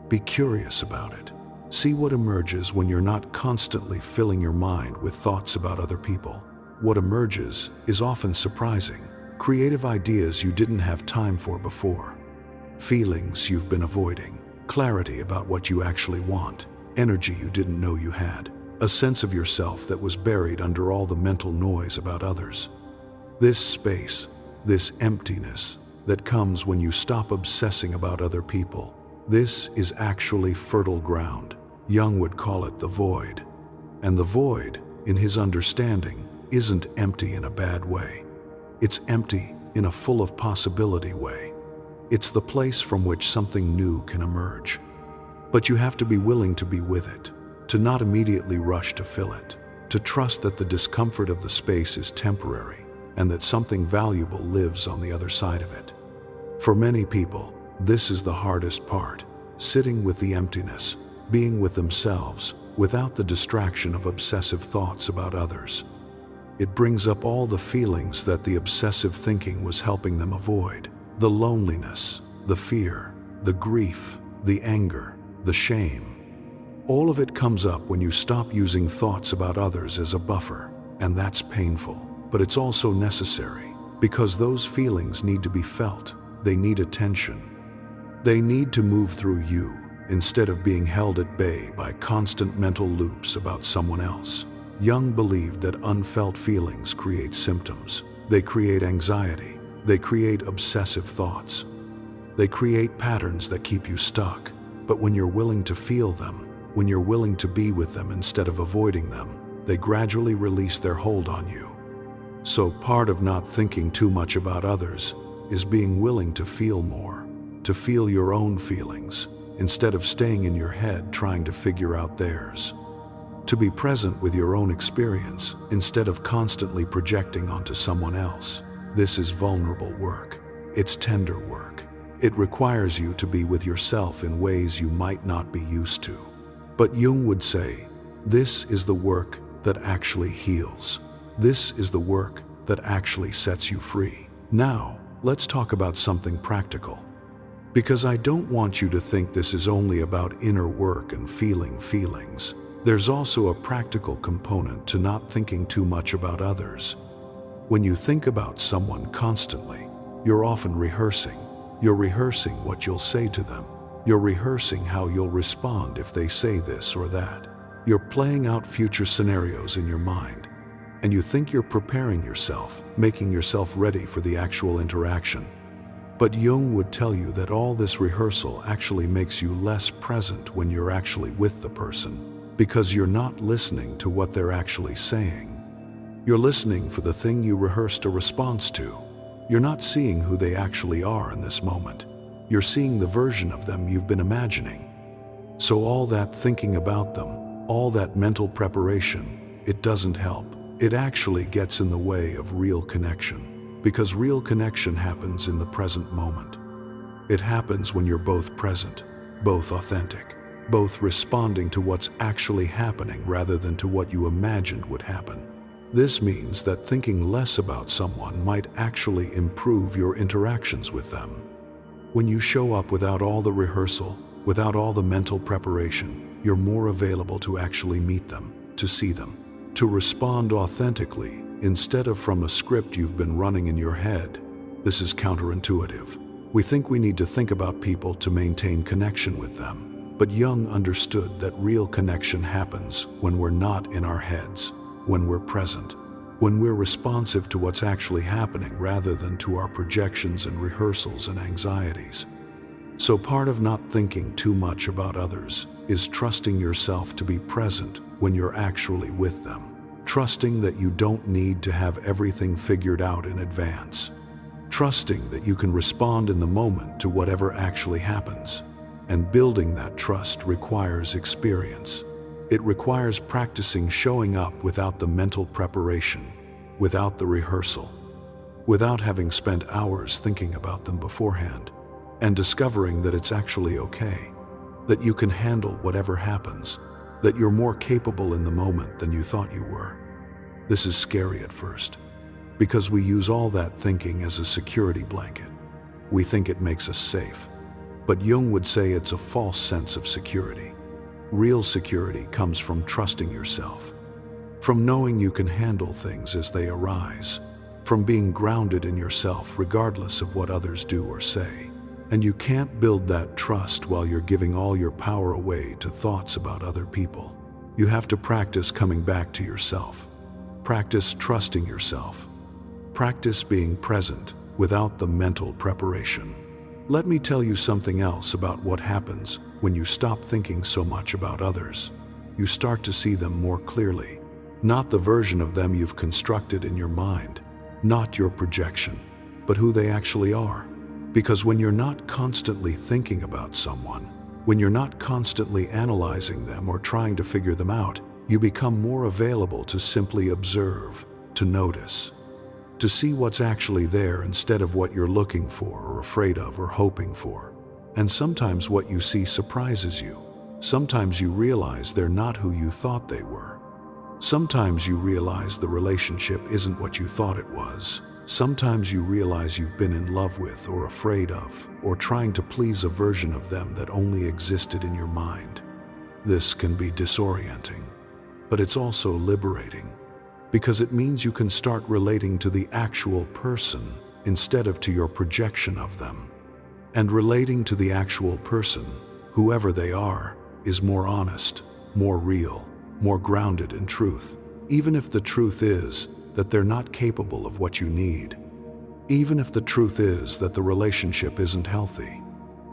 Be curious about it. See what emerges when you're not constantly filling your mind with thoughts about other people. What emerges is often surprising. Creative ideas you didn't have time for before. Feelings you've been avoiding. Clarity about what you actually want. Energy you didn't know you had. A sense of yourself that was buried under all the mental noise about others. This space, this emptiness that comes when you stop obsessing about other people, this is actually fertile ground. Jung would call it the void. And the void, in his understanding, isn't empty in a bad way. It's empty in a full of possibility way. It's the place from which something new can emerge. But you have to be willing to be with it, to not immediately rush to fill it, to trust that the discomfort of the space is temporary and that something valuable lives on the other side of it. For many people, this is the hardest part, sitting with the emptiness, being with themselves, without the distraction of obsessive thoughts about others. It brings up all the feelings that the obsessive thinking was helping them avoid. The loneliness, the fear, the grief, the anger, the shame. All of it comes up when you stop using thoughts about others as a buffer, and that's painful. But it's also necessary, because those feelings need to be felt. They need attention. They need to move through you, instead of being held at bay by constant mental loops about someone else. Jung believed that unfelt feelings create symptoms. They create anxiety. They create obsessive thoughts. They create patterns that keep you stuck. But when you're willing to feel them, when you're willing to be with them instead of avoiding them, they gradually release their hold on you. So part of not thinking too much about others is being willing to feel more, to feel your own feelings, instead of staying in your head trying to figure out theirs. To be present with your own experience instead of constantly projecting onto someone else. This is vulnerable work. It's tender work. It requires you to be with yourself in ways you might not be used to. But Jung would say, this is the work that actually heals. This is the work that actually sets you free. Now, let's talk about something practical. Because I don't want you to think this is only about inner work and feeling feelings. There's also a practical component to not thinking too much about others. When you think about someone constantly, you're often rehearsing. You're rehearsing what you'll say to them. You're rehearsing how you'll respond if they say this or that. You're playing out future scenarios in your mind, and you think you're preparing yourself, making yourself ready for the actual interaction. But Jung would tell you that all this rehearsal actually makes you less present when you're actually with the person, because you're not listening to what they're actually saying. You're listening for the thing you rehearsed a response to. You're not seeing who they actually are in this moment. You're seeing the version of them you've been imagining. So all that thinking about them, all that mental preparation, it doesn't help. It actually gets in the way of real connection, because real connection happens in the present moment. It happens when you're both present, both authentic, both responding to what's actually happening rather than to what you imagined would happen. This means that thinking less about someone might actually improve your interactions with them. When you show up without all the rehearsal, without all the mental preparation, you're more available to actually meet them, to see them, to respond authentically instead of from a script you've been running in your head. This is counterintuitive. We think we need to think about people to maintain connection with them, but Jung understood that real connection happens when we're not in our heads, when we're present, when we're responsive to what's actually happening rather than to our projections and rehearsals and anxieties. So part of not thinking too much about others is trusting yourself to be present when you're actually with them, trusting that you don't need to have everything figured out in advance, trusting that you can respond in the moment to whatever actually happens. And building that trust requires experience. It requires practicing showing up without the mental preparation, without the rehearsal, without having spent hours thinking about them beforehand, and discovering that it's actually okay, that you can handle whatever happens, that you're more capable in the moment than you thought you were. This is scary at first, because we use all that thinking as a security blanket. We think it makes us safe, but Jung would say it's a false sense of security. Real security comes from trusting yourself, from knowing you can handle things as they arise, from being grounded in yourself regardless of what others do or say. And you can't build that trust while you're giving all your power away to thoughts about other people. You have to practice coming back to yourself. Practice trusting yourself. Practice being present without the mental preparation. Let me tell you something else about what happens when you stop thinking so much about others. You start to see them more clearly, not the version of them you've constructed in your mind, not your projection, but who they actually are. Because when you're not constantly thinking about someone, when you're not constantly analyzing them or trying to figure them out, you become more available to simply observe, to notice, to see what's actually there instead of what you're looking for or afraid of or hoping for. And sometimes what you see surprises you. Sometimes you realize they're not who you thought they were. Sometimes you realize the relationship isn't what you thought it was. Sometimes you realize you've been in love with or afraid of, or trying to please a version of them that only existed in your mind. This can be disorienting, but it's also liberating, because it means you can start relating to the actual person instead of to your projection of them. And relating to the actual person, whoever they are, is more honest, more real, more grounded in truth, even if the truth is that they're not capable of what you need, even if the truth is that the relationship isn't healthy,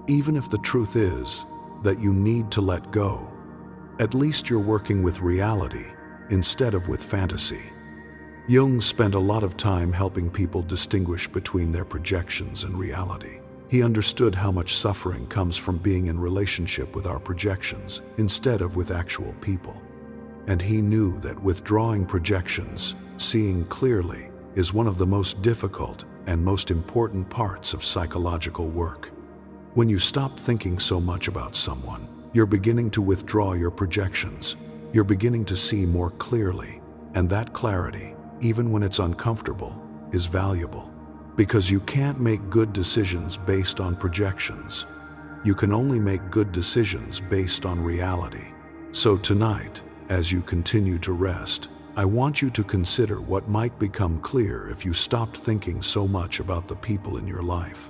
even if the truth is that you need to let go. At least you're working with reality instead of with fantasy. Jung spent a lot of time helping people distinguish between their projections and reality. He understood how much suffering comes from being in relationship with our projections instead of with actual people. And he knew that withdrawing projections, seeing clearly, is one of the most difficult and most important parts of psychological work. When you stop thinking so much about someone, you're beginning to withdraw your projections. You're beginning to see more clearly, and that clarity, even when it's uncomfortable, is valuable. Because you can't make good decisions based on projections. You can only make good decisions based on reality. So tonight, as you continue to rest, I want you to consider what might become clear if you stopped thinking so much about the people in your life.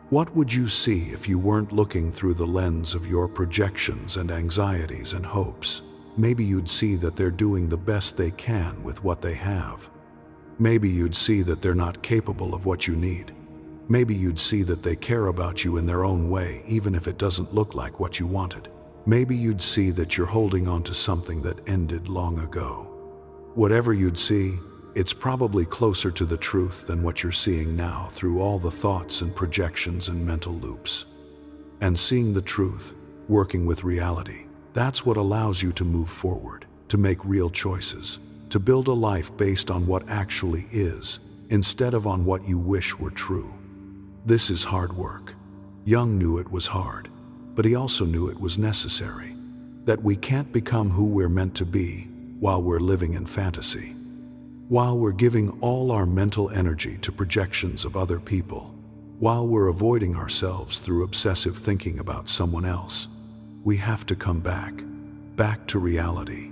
What would you see if you weren't looking through the lens of your projections and anxieties and hopes? maybe you'd see that they're doing the best they can with what they have. Maybe you'd see that they're not capable of what you need. Maybe you'd see that they care about you in their own way, even if it doesn't look like what you wanted. Maybe you'd see that you're holding on to something that ended long ago. Whatever you'd see, it's probably closer to the truth than what you're seeing now through all the thoughts and projections and mental loops. And seeing the truth, working with reality, that's what allows you to move forward, to make real choices, to build a life based on what actually is, instead of on what you wish were true. This is hard work. Jung knew it was hard, but he also knew it was necessary, that we can't become who we're meant to be while we're living in fantasy. While we're giving all our mental energy to projections of other people, while we're avoiding ourselves through obsessive thinking about someone else, we have to come back to reality,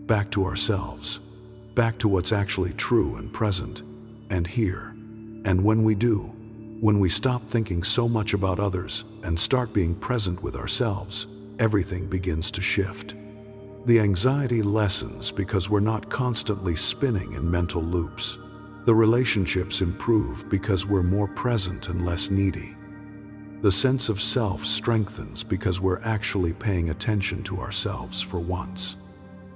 back to ourselves, back to what's actually true and present and here. And when we do, when we stop thinking so much about others and start being present with ourselves, everything begins to shift. The anxiety lessens because we're not constantly spinning in mental loops. The relationships improve because we're more present and less needy. The sense of self strengthens because we're actually paying attention to ourselves for once.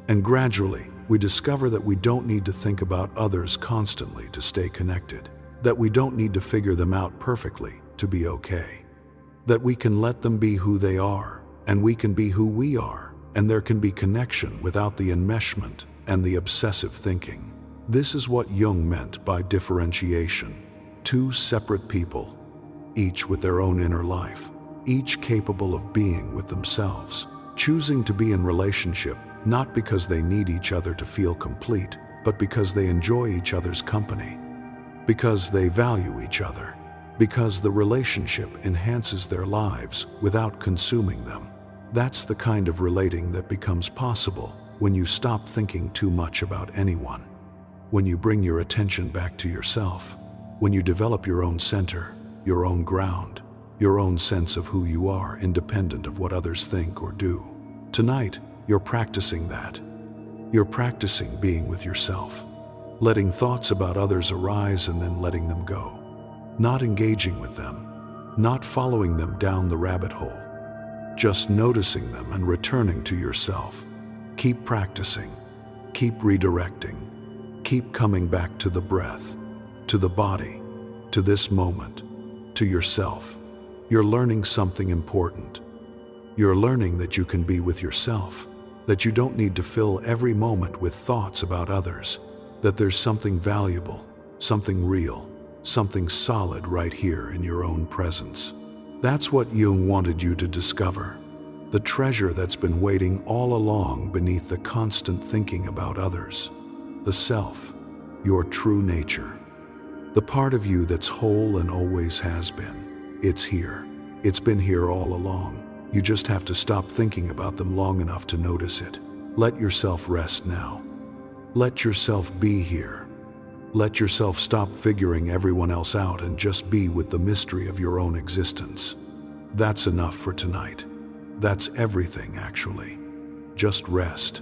And gradually, we discover that we don't need to think about others constantly to stay connected, that we don't need to figure them out perfectly to be okay, that we can let them be who they are, and we can be who we are, and there can be connection without the enmeshment and the obsessive thinking. This is what Jung meant by differentiation. Two separate people, each with their own inner life, each capable of being with themselves, choosing to be in relationship not because they need each other to feel complete, but because they enjoy each other's company, because they value each other, because the relationship enhances their lives without consuming them. That's the kind of relating that becomes possible when you stop thinking too much about anyone, when you bring your attention back to yourself, when you develop your own center, your own ground, your own sense of who you are independent of what others think or do. Tonight, you're practicing that. You're practicing being with yourself, letting thoughts about others arise and then letting them go, not engaging with them, not following them down the rabbit hole, just noticing them and returning to yourself. Keep practicing, keep redirecting, keep coming back to the breath, to the body, to this moment, to yourself. You're learning something important. You're learning that you can be with yourself, that you don't need to fill every moment with thoughts about others, that there's something valuable, something real, something solid right here in your own presence. That's what Jung wanted you to discover, the treasure that's been waiting all along beneath the constant thinking about others, the self, your true nature, the part of you that's whole and always has been. It's here. It's been here all along. You just have to stop thinking about them long enough to notice it. Let yourself rest now. Let yourself be here. Let yourself stop figuring everyone else out and just be with the mystery of your own existence. That's enough for tonight. That's everything, actually. Just rest.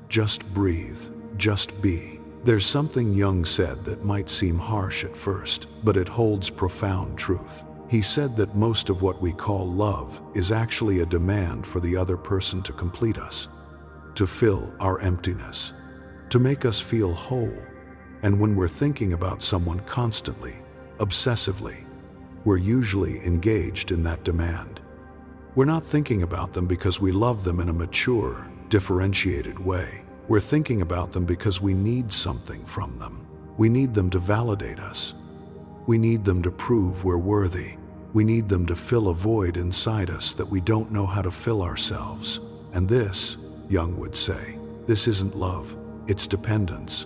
Just breathe. Just be. There's something Jung said that might seem harsh at first, but it holds profound truth. He said that most of what we call love is actually a demand for the other person to complete us, to fill our emptiness, to make us feel whole. And when we're thinking about someone constantly, obsessively, we're usually engaged in that demand. We're not thinking about them because we love them in a mature, differentiated way. We're thinking about them because we need something from them. We need them to validate us. We need them to prove we're worthy. We need them to fill a void inside us that we don't know how to fill ourselves. And this, Jung would say, this isn't love, it's dependence.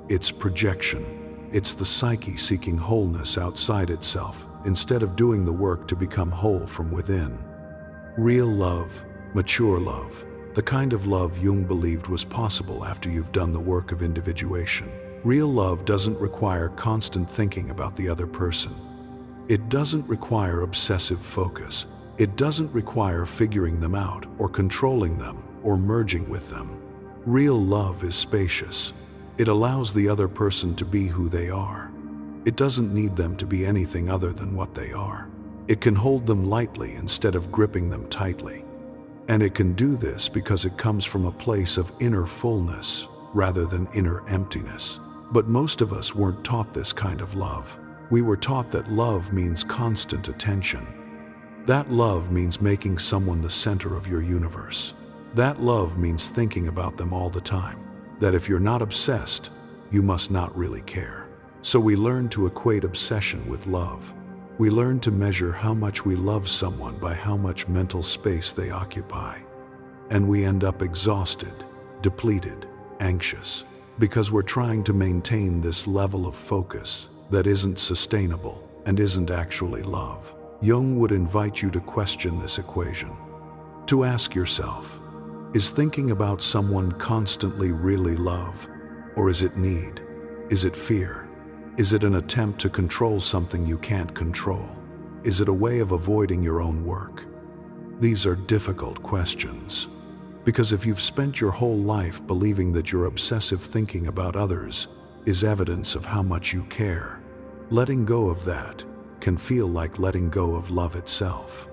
It's projection. It's the psyche seeking wholeness outside itself instead of doing the work to become whole from within. Real love, mature love, the kind of love Jung believed was possible after you've done the work of individuation. Real love doesn't require constant thinking about the other person. It doesn't require obsessive focus. It doesn't require figuring them out or controlling them. or merging with them. Real love is spacious. It allows the other person to be who they are. It doesn't need them to be anything other than what they are. It can hold them lightly instead of gripping them tightly. And it can do this because it comes from a place of inner fullness rather than inner emptiness. But most of us weren't taught this kind of love. We were taught that love means constant attention. That love means making someone the center of your universe. That love means thinking about them all the time. That if you're not obsessed, you must not really care. So we learn to equate obsession with love. We learn to measure how much we love someone by how much mental space they occupy. And we end up exhausted, depleted, anxious, because we're trying to maintain this level of focus that isn't sustainable and isn't actually love. Jung would invite you to question this equation. To ask yourself, is thinking about someone constantly really love? Or is it need? Is it fear? Is it an attempt to control something you can't control? Is it a way of avoiding your own work? These are difficult questions. Because if you've spent your whole life believing that your obsessive thinking about others is evidence of how much you care, letting go of that can feel like letting go of love itself.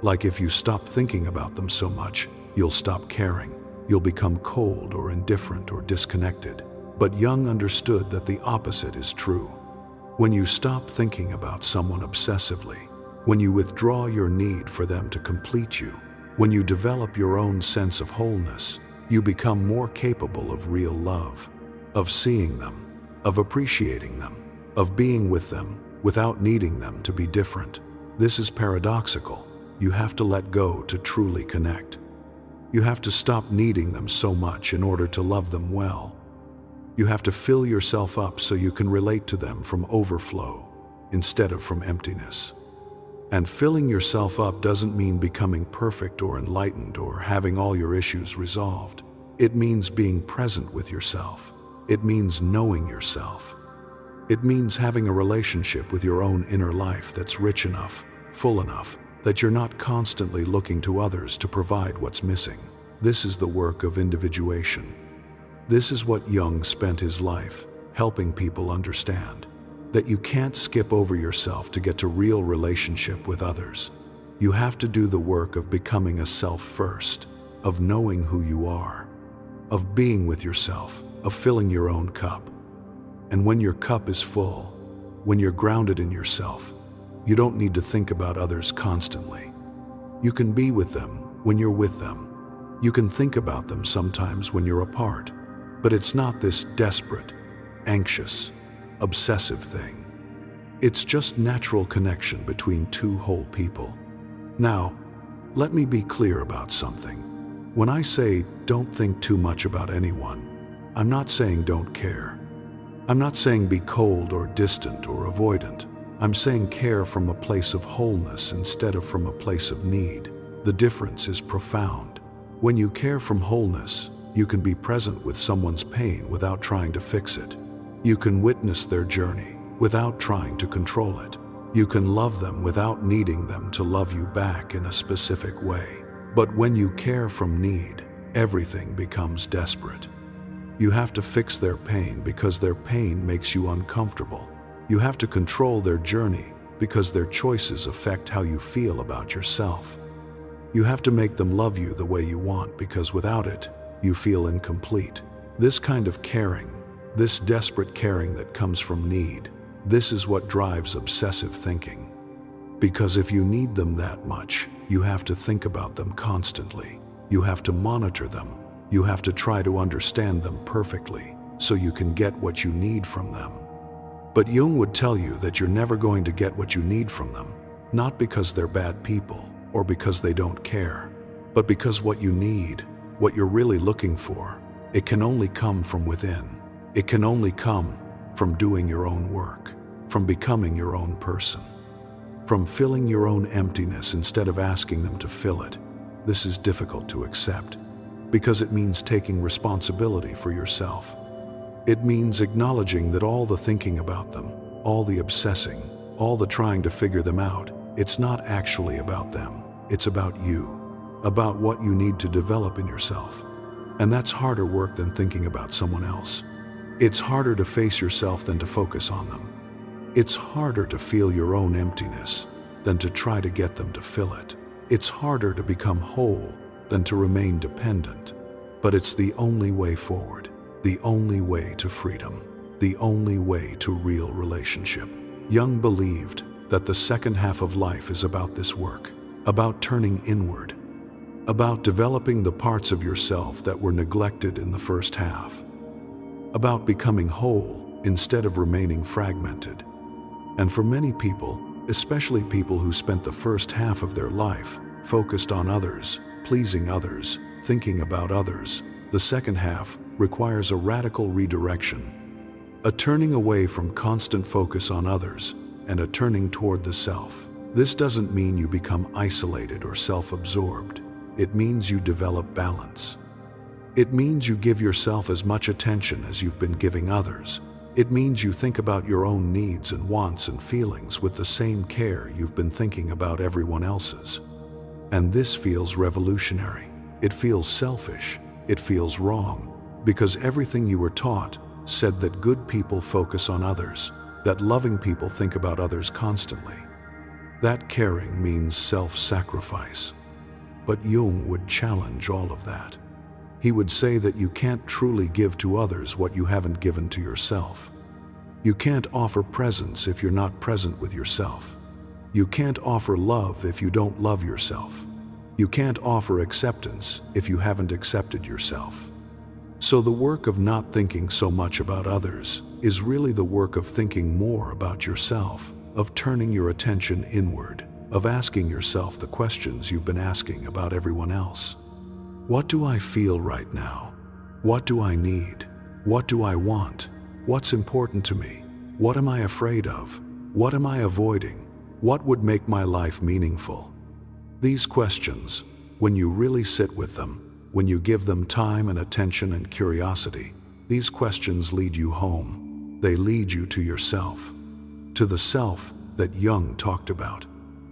Like if you stop thinking about them so much, you'll stop caring. You'll become cold or indifferent or disconnected. But Jung understood that the opposite is true. When you stop thinking about someone obsessively, when you withdraw your need for them to complete you, when you develop your own sense of wholeness, you become more capable of real love, of seeing them, of appreciating them, of being with them without needing them to be different. This is paradoxical. You have to let go to truly connect. You have to stop needing them so much in order to love them well. You have to fill yourself up so you can relate to them from overflow instead of from emptiness. And filling yourself up doesn't mean becoming perfect or enlightened or having all your issues resolved. It means being present with yourself. It means knowing yourself. It means having a relationship with your own inner life that's rich enough, full enough, that you're not constantly looking to others to provide what's missing. This is the work of individuation. This is what Jung spent his life helping people understand. That you can't skip over yourself to get to real relationship with others. You have to do the work of becoming a self first, of knowing who you are, of being with yourself, of filling your own cup. And when your cup is full, when you're grounded in yourself, you don't need to think about others constantly. You can be with them when you're with them. You can think about them sometimes when you're apart, but it's not this desperate, anxious, obsessive thing. It's just natural connection between two whole people. Now, let me be clear about something. When I say don't think too much about anyone, I'm not saying don't care. I'm not saying be cold or distant or avoidant. I'm saying care from a place of wholeness instead of from a place of need. The difference is profound. When you care from wholeness, you can be present with someone's pain without trying to fix it. You can witness their journey without trying to control it. You can love them without needing them to love you back in a specific way. But when you care from need, everything becomes desperate. You have to fix their pain because their pain makes you uncomfortable. You have to control their journey because their choices affect how you feel about yourself. You have to make them love you the way you want because without it, you feel incomplete. This kind of caring, this desperate caring that comes from need, this is what drives obsessive thinking. Because if you need them that much, you have to think about them constantly. You have to monitor them. You have to try to understand them perfectly so you can get what you need from them. But Jung would tell you that you're never going to get what you need from them, not because they're bad people or because they don't care, but because what you need, what you're really looking for, it can only come from within. It can only come from doing your own work, from becoming your own person, from filling your own emptiness instead of asking them to fill it. This is difficult to accept because it means taking responsibility for yourself. It means acknowledging that all the thinking about them, all the obsessing, all the trying to figure them out, it's not actually about them. It's about you. about what you need to develop in yourself. And that's harder work than thinking about someone else. It's harder to face yourself than to focus on them. It's harder to feel your own emptiness than to try to get them to fill it. It's harder to become whole than to remain dependent. But it's the only way forward, the only way to freedom, the only way to real relationship. Jung believed that the second half of life is about this work, about turning inward, about developing the parts of yourself that were neglected in the first half, about becoming whole instead of remaining fragmented. And for many people, especially people who spent the first half of their life focused on others, pleasing others, thinking about others, the second half requires a radical redirection, a turning away from constant focus on others and a turning toward the self. This doesn't mean you become isolated or self-absorbed. It means you develop balance. It means you give yourself as much attention as you've been giving others. It means you think about your own needs and wants and feelings with the same care you've been thinking about everyone else's. And this feels revolutionary. It feels selfish. It feels wrong, because everything you were taught said that good people focus on others, that loving people think about others constantly. That caring means self-sacrifice. But Jung would challenge all of that. He would say that you can't truly give to others what you haven't given to yourself. You can't offer presence if you're not present with yourself. You can't offer love if you don't love yourself. You can't offer acceptance if you haven't accepted yourself. So the work of not thinking so much about others is really the work of thinking more about yourself, of turning your attention inward, of asking yourself the questions you've been asking about everyone else. What do I feel right now? What do I need? What do I want? What's important to me? What am I afraid of? What am I avoiding? What would make my life meaningful? These questions, when you really sit with them, when you give them time and attention and curiosity, these questions lead you home. They lead you to yourself, to the self that Jung talked about,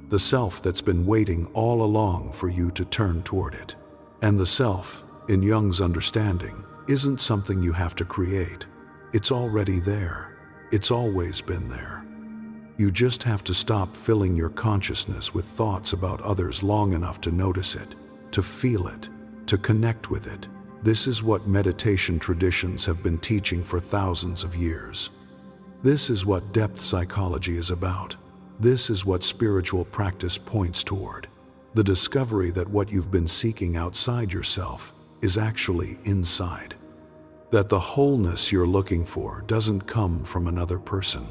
the self that's been waiting all along for you to turn toward it. And the self, in Jung's understanding, isn't something you have to create. It's already there. It's always been there. You just have to stop filling your consciousness with thoughts about others long enough to notice it, to feel it, to connect with it. This is what meditation traditions have been teaching for thousands of years. This is what depth psychology is about. This is what spiritual practice points toward. The discovery that what you've been seeking outside yourself is actually inside. That the wholeness you're looking for doesn't come from another person.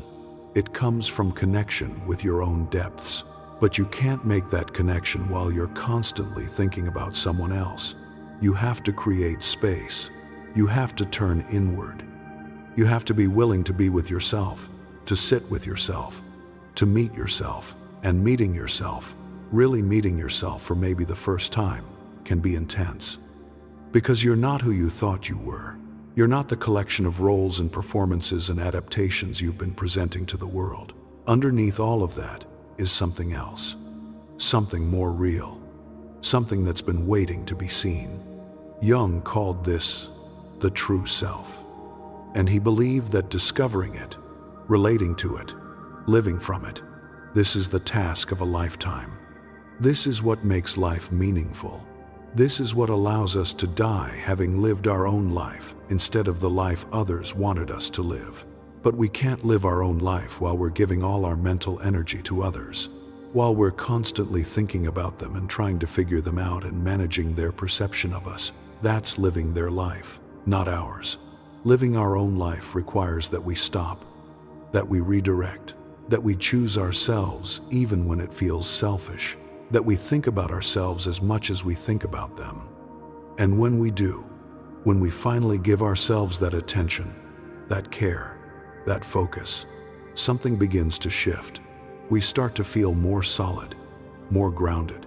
It comes from connection with your own depths. But you can't make that connection while you're constantly thinking about someone else. You have to create space. You have to turn inward. You have to be willing to be with yourself, to sit with yourself, to meet yourself. And meeting yourself, really meeting yourself for maybe the first time, can be intense. Because you're not who you thought you were. You're not the collection of roles and performances and adaptations you've been presenting to the world. Underneath all of that is something else, something more real, something that's been waiting to be seen. Jung called this the true self. And he believed that discovering it, relating to it, living from it, this is the task of a lifetime. This is what makes life meaningful. This is what allows us to die having lived our own life instead of the life others wanted us to live. But we can't live our own life while we're giving all our mental energy to others, while we're constantly thinking about them and trying to figure them out and managing their perception of us. That's living their life, not ours. Living our own life requires that we stop, that we redirect, that we choose ourselves even when it feels selfish, that we think about ourselves as much as we think about them. And when we do, when we finally give ourselves that attention, that care, that focus, something begins to shift. We start to feel more solid, more grounded,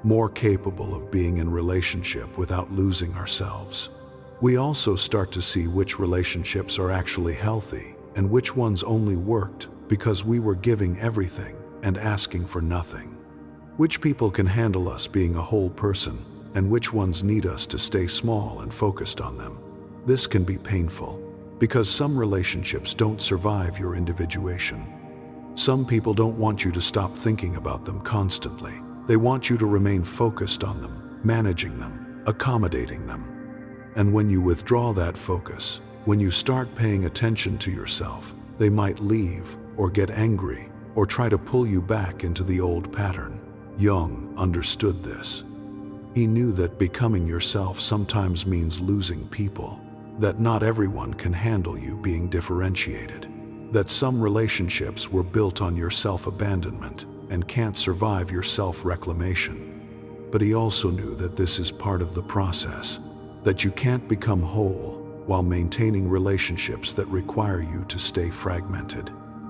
more capable of being in relationship without losing ourselves. We also start to see which relationships are actually healthy and which ones only worked because we were giving everything and asking for nothing. Which people can handle us being a whole person, and which ones need us to stay small and focused on them. This can be painful, because some relationships don't survive your individuation. Some people don't want you to stop thinking about them constantly. They want you to remain focused on them, managing them, accommodating them. And when you withdraw that focus, when you start paying attention to yourself, they might leave, or get angry, or try to pull you back into the old pattern. Jung understood this. He knew that becoming yourself sometimes means losing people, that not everyone can handle you being differentiated, that some relationships were built on your self-abandonment and can't survive your self-reclamation. But he also knew that this is part of the process, that you can't become whole while maintaining relationships that require you to stay fragmented,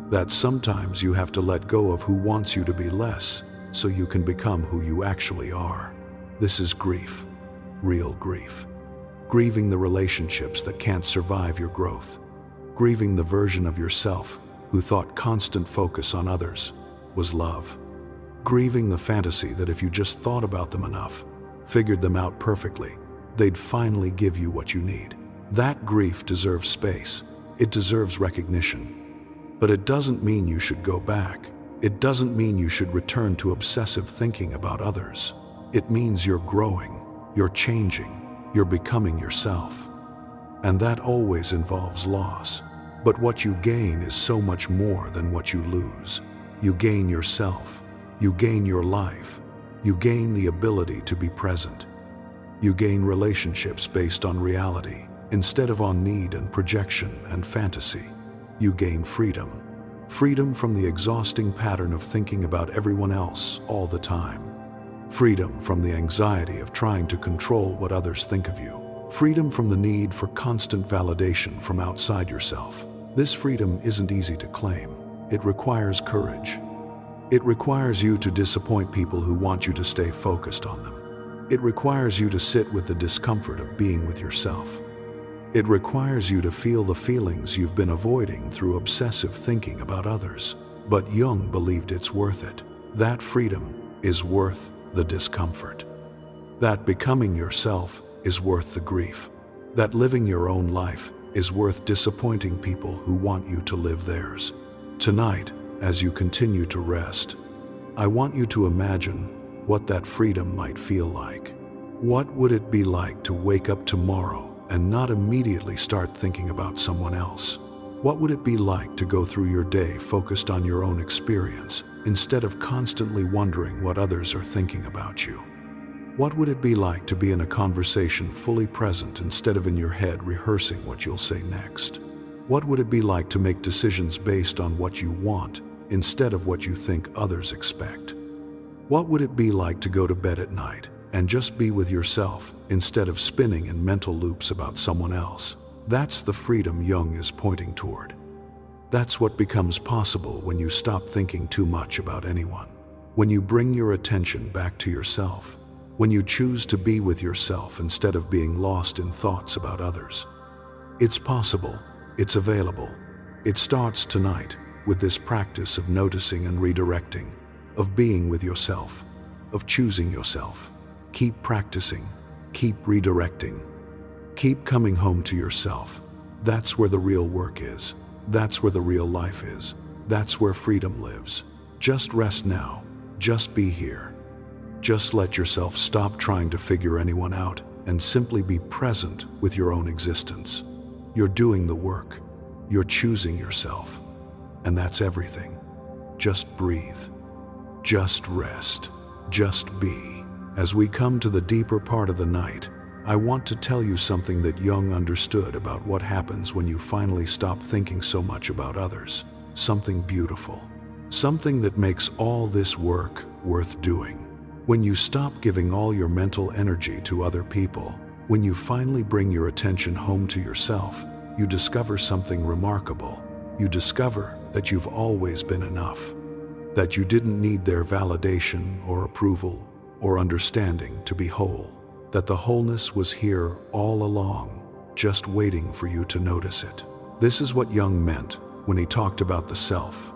that sometimes you have to let go of who wants you to be less so you can become who you actually are. This is grief, real grief. Grieving the relationships that can't survive your growth. Grieving the version of yourself who thought constant focus on others was love. Grieving the fantasy that if you just thought about them enough, figured them out perfectly, they'd finally give you what you need. That grief deserves space. It deserves recognition. But it doesn't mean you should go back. It doesn't mean you should return to obsessive thinking about others. It means you're growing, you're changing, you're becoming yourself. And that always involves loss. But what you gain is so much more than what you lose. You gain yourself. You gain your life. You gain the ability to be present. You gain relationships based on reality, instead of on need and projection and fantasy. You gain freedom. Freedom from the exhausting pattern of thinking about everyone else all the time. Freedom from the anxiety of trying to control what others think of you. Freedom from the need for constant validation from outside yourself. This freedom isn't easy to claim. It requires courage. It requires you to disappoint people who want you to stay focused on them. It requires you to sit with the discomfort of being with yourself. It requires you to feel the feelings you've been avoiding through obsessive thinking about others. But Jung believed it's worth it. That freedom is worth the discomfort. That becoming yourself is worth the grief. That living your own life is worth disappointing people who want you to live theirs. Tonight, as you continue to rest, I want you to imagine what that freedom might feel like. What would it be like to wake up tomorrow and not immediately start thinking about someone else? What would it be like to go through your day focused on your own experience instead of constantly wondering what others are thinking about you? What would it be like to be in a conversation fully present instead of in your head rehearsing what you'll say next? What would it be like to make decisions based on what you want instead of what you think others expect? What would it be like to go to bed at night and just be with yourself instead of spinning in mental loops about someone else? That's the freedom Jung is pointing toward. That's what becomes possible when you stop thinking too much about anyone, when you bring your attention back to yourself, when you choose to be with yourself instead of being lost in thoughts about others. It's possible, it's available. It starts tonight with this practice of noticing and redirecting, of being with yourself, of choosing yourself. Keep practicing, keep redirecting, keep coming home to yourself. That's where the real work is. That's where the real life is. That's where freedom lives. Just rest now. Just be here. Just let yourself stop trying to figure anyone out and simply be present with your own existence. You're doing the work. You're choosing yourself. And that's everything. Just breathe. Just rest. Just be. As we come to the deeper part of the night, I want to tell you something that Jung understood about what happens when you finally stop thinking so much about others. Something beautiful. Something that makes all this work worth doing. When you stop giving all your mental energy to other people, when you finally bring your attention home to yourself, you discover something remarkable. You discover that you've always been enough. That you didn't need their validation or approval or understanding to be whole. That the wholeness was here all along, just waiting for you to notice it. This is what Jung meant when he talked about the self.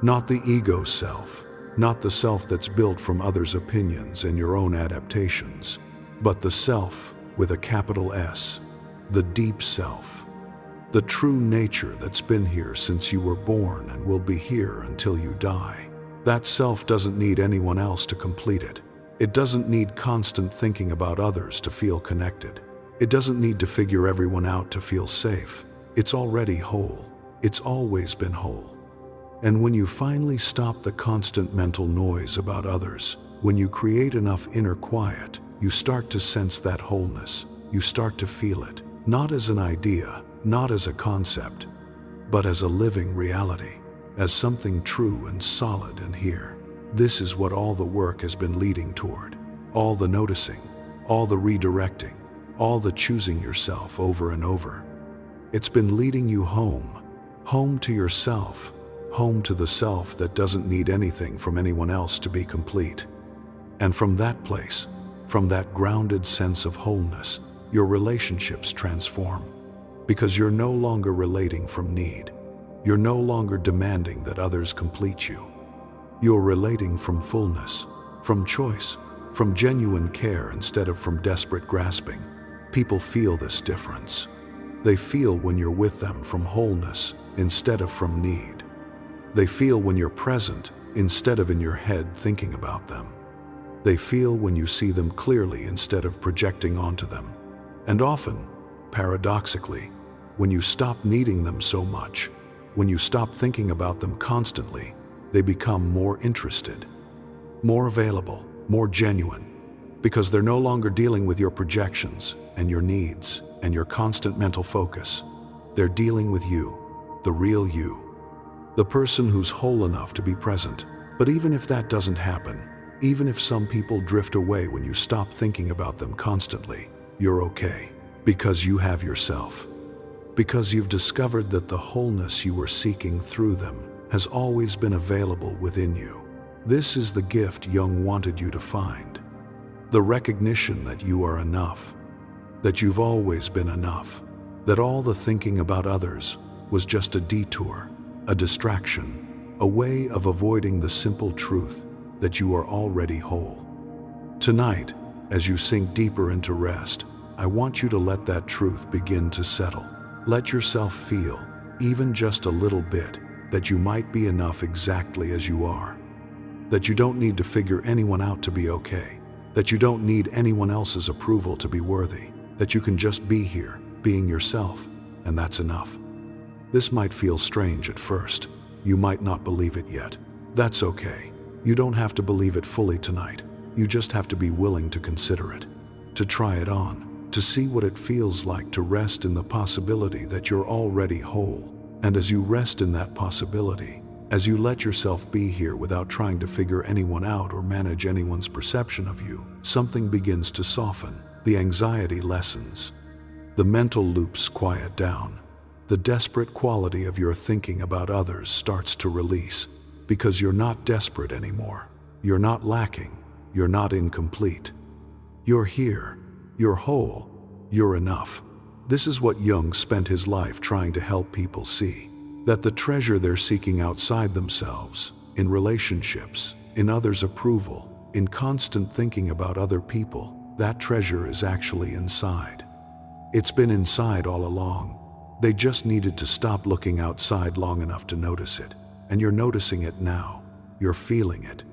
Not the ego self, not the self that's built from others' opinions and your own adaptations, but the self with a capital S, the deep self, the true nature that's been here since you were born and will be here until you die. That self doesn't need anyone else to complete it. It doesn't need constant thinking about others to feel connected. It doesn't need to figure everyone out to feel safe. It's already whole. It's always been whole. And when you finally stop the constant mental noise about others, when you create enough inner quiet, you start to sense that wholeness. You start to feel it, not as an idea, not as a concept, but as a living reality, as something true and solid and here. This is what all the work has been leading toward. All the noticing, all the redirecting, all the choosing yourself over and over. It's been leading you home, home to yourself, home to the self that doesn't need anything from anyone else to be complete. And from that place, from that grounded sense of wholeness, your relationships transform. Because you're no longer relating from need. You're no longer demanding that others complete you. You're relating from fullness, from choice, from genuine care instead of from desperate grasping. People feel this difference. They feel when you're with them from wholeness instead of from need. They feel when you're present instead of in your head thinking about them. They feel when you see them clearly instead of projecting onto them. And often, paradoxically, when you stop needing them so much, when you stop thinking about them constantly, they become more interested, more available, more genuine, because they're no longer dealing with your projections and your needs and your constant mental focus. They're dealing with you, the real you, the person who's whole enough to be present. But even if that doesn't happen, even if some people drift away when you stop thinking about them constantly, you're okay, because you have yourself. Because you've discovered that the wholeness you were seeking through them has always been available within you. This is the gift Jung wanted you to find. The recognition that you are enough, that you've always been enough, that all the thinking about others was just a detour, a distraction, a way of avoiding the simple truth that you are already whole. Tonight, as you sink deeper into rest, I want you to let that truth begin to settle. Let yourself feel, even just a little bit, that you might be enough exactly as you are. That you don't need to figure anyone out to be okay. That you don't need anyone else's approval to be worthy. That you can just be here, being yourself, and that's enough. This might feel strange at first. You might not believe it yet. That's okay. You don't have to believe it fully tonight. You just have to be willing to consider it, to try it on, to see what it feels like to rest in the possibility that you're already whole. And as you rest in that possibility, as you let yourself be here without trying to figure anyone out or manage anyone's perception of you, something begins to soften. The anxiety lessens. The mental loops quiet down. The desperate quality of your thinking about others starts to release, because you're not desperate anymore. You're not lacking. You're not incomplete. You're here. You're whole. You're enough. This is what Jung spent his life trying to help people see. That the treasure they're seeking outside themselves, in relationships, in others' approval, in constant thinking about other people, that treasure is actually inside. It's been inside all along. They just needed to stop looking outside long enough to notice it. And you're noticing it now. You're feeling it.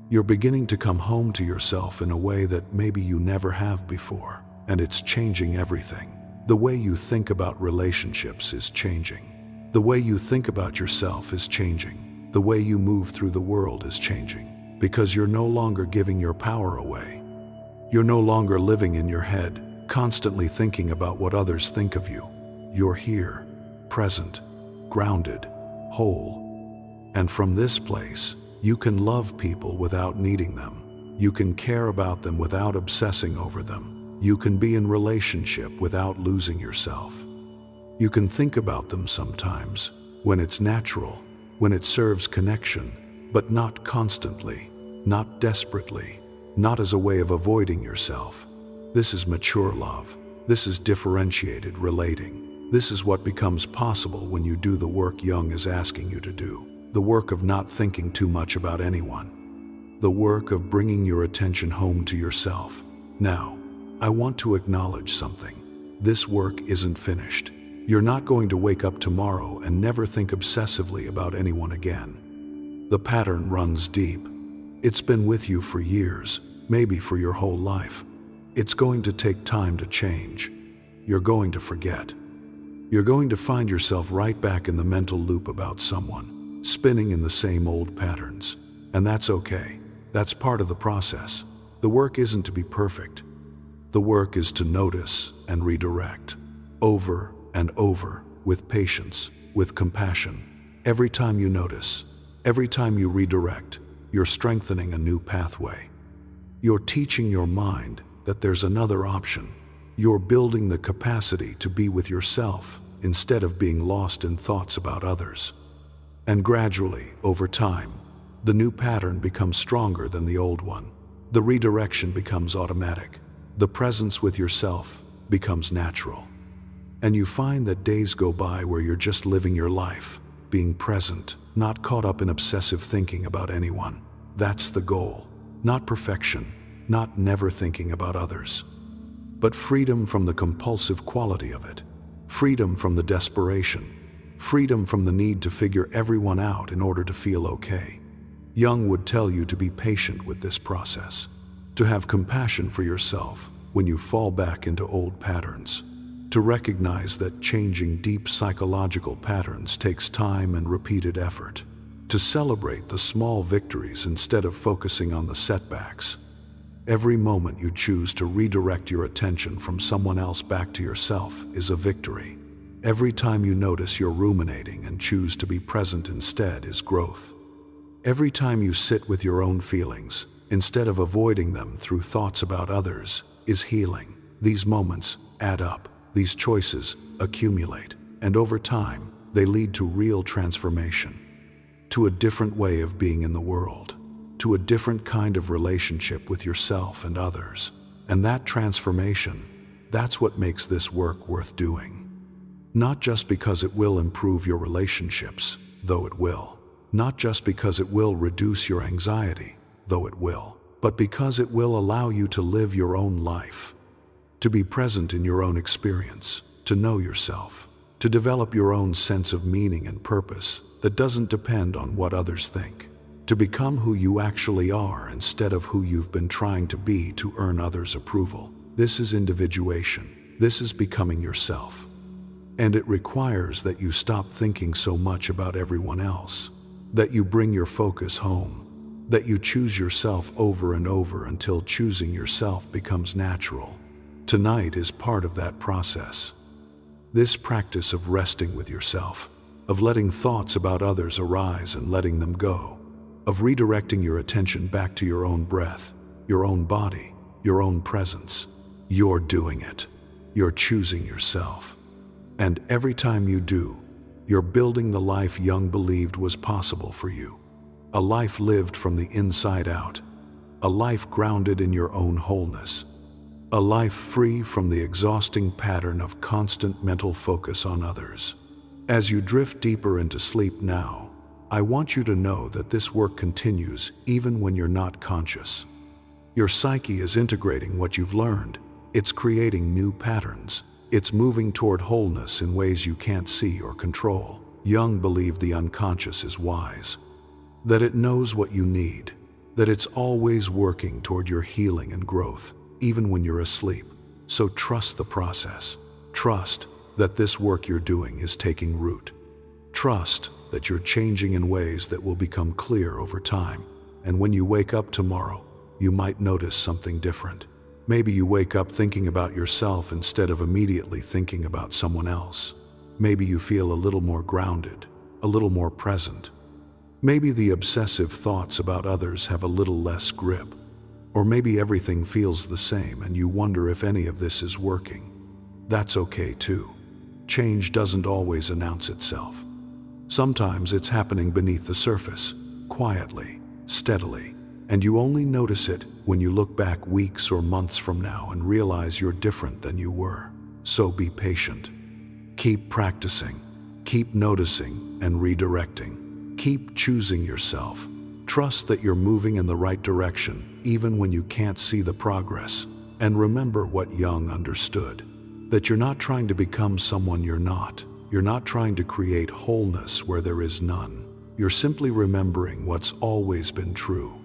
You're beginning to come home to yourself in a way that maybe you never have before. And it's changing everything. The way you think about relationships is changing. The way you think about yourself is changing. The way you move through the world is changing. Because you're no longer giving your power away. You're no longer living in your head, constantly thinking about what others think of you. You're here, present, grounded, whole. And from this place, you can love people without needing them. You can care about them without obsessing over them. You can be in relationship without losing yourself. You can think about them sometimes, when it's natural, when it serves connection, but not constantly, not desperately, not as a way of avoiding yourself. This is mature love. This is differentiated relating. This is what becomes possible when you do the work Jung is asking you to do. the work of not thinking too much about anyone, the work of bringing your attention home to yourself. Now, I want to acknowledge something. This work isn't finished. You're not going to wake up tomorrow and never think obsessively about anyone again. The pattern runs deep. It's been with you for years, maybe for your whole life. It's going to take time to change. You're going to forget. You're going to find yourself right back in the mental loop about someone, spinning in the same old patterns. And that's okay. That's part of the process. The work isn't to be perfect. The work is to notice and redirect, over and over, with patience, with compassion. Every time you notice, every time you redirect, you're strengthening a new pathway. You're teaching your mind that there's another option. You're building the capacity to be with yourself instead of being lost in thoughts about others. And gradually, over time, the new pattern becomes stronger than the old one. The redirection becomes automatic. The presence with yourself becomes natural. And you find that days go by where you're just living your life, being present, not caught up in obsessive thinking about anyone. That's the goal. Not perfection, not never thinking about others, but freedom from the compulsive quality of it, freedom from the desperation, freedom from the need to figure everyone out in order to feel okay. Jung would tell you to be patient with this process, to have compassion for yourself when you fall back into old patterns, to recognize that changing deep psychological patterns takes time and repeated effort, to celebrate the small victories instead of focusing on the setbacks. Every moment you choose to redirect your attention from someone else back to yourself is a victory. Every time you notice you're ruminating and choose to be present instead is growth. Every time you sit with your own feelings, instead of avoiding them through thoughts about others, is healing. These moments add up. These choices accumulate, and over time, they lead to real transformation, to a different way of being in the world, to a different kind of relationship with yourself and others. And that transformation, that's what makes this work worth doing. Not just because it will improve your relationships, though it will. Not just because it will reduce your anxiety, though it will. But because it will allow you to live your own life, to be present in your own experience, to know yourself, to develop your own sense of meaning and purpose that doesn't depend on what others think, to become who you actually are instead of who you've been trying to be to earn others' approval. This is individuation. This is becoming yourself. And it requires that you stop thinking so much about everyone else, that you bring your focus home, that you choose yourself over and over until choosing yourself becomes natural. Tonight is part of that process. This practice of resting with yourself, of letting thoughts about others arise and letting them go, of redirecting your attention back to your own breath, your own body, your own presence. You're doing it. You're choosing yourself. And every time you do, you're building the life Jung believed was possible for you. A life lived from the inside out. A life grounded in your own wholeness. A life free from the exhausting pattern of constant mental focus on others. As you drift deeper into sleep now, I want you to know that this work continues even when you're not conscious. Your psyche is integrating what you've learned. It's creating new patterns. It's moving toward wholeness in ways you can't see or control. Jung believed the unconscious is wise, that it knows what you need, that it's always working toward your healing and growth, even when you're asleep. So trust the process. Trust that this work you're doing is taking root. Trust that you're changing in ways that will become clear over time. And when you wake up tomorrow, you might notice something different. Maybe you wake up thinking about yourself instead of immediately thinking about someone else. Maybe you feel a little more grounded, a little more present. Maybe the obsessive thoughts about others have a little less grip. Or maybe everything feels the same and you wonder if any of this is working. That's okay too. Change doesn't always announce itself. Sometimes it's happening beneath the surface, quietly, steadily, and you only notice it when you look back weeks or months from now and realize you're different than you were. So be patient. Keep practicing. Keep noticing and redirecting. Keep choosing yourself. Trust that you're moving in the right direction, even when you can't see the progress. And remember what Jung understood, that you're not trying to become someone you're not. You're not trying to create wholeness where there is none. You're simply remembering what's always been true,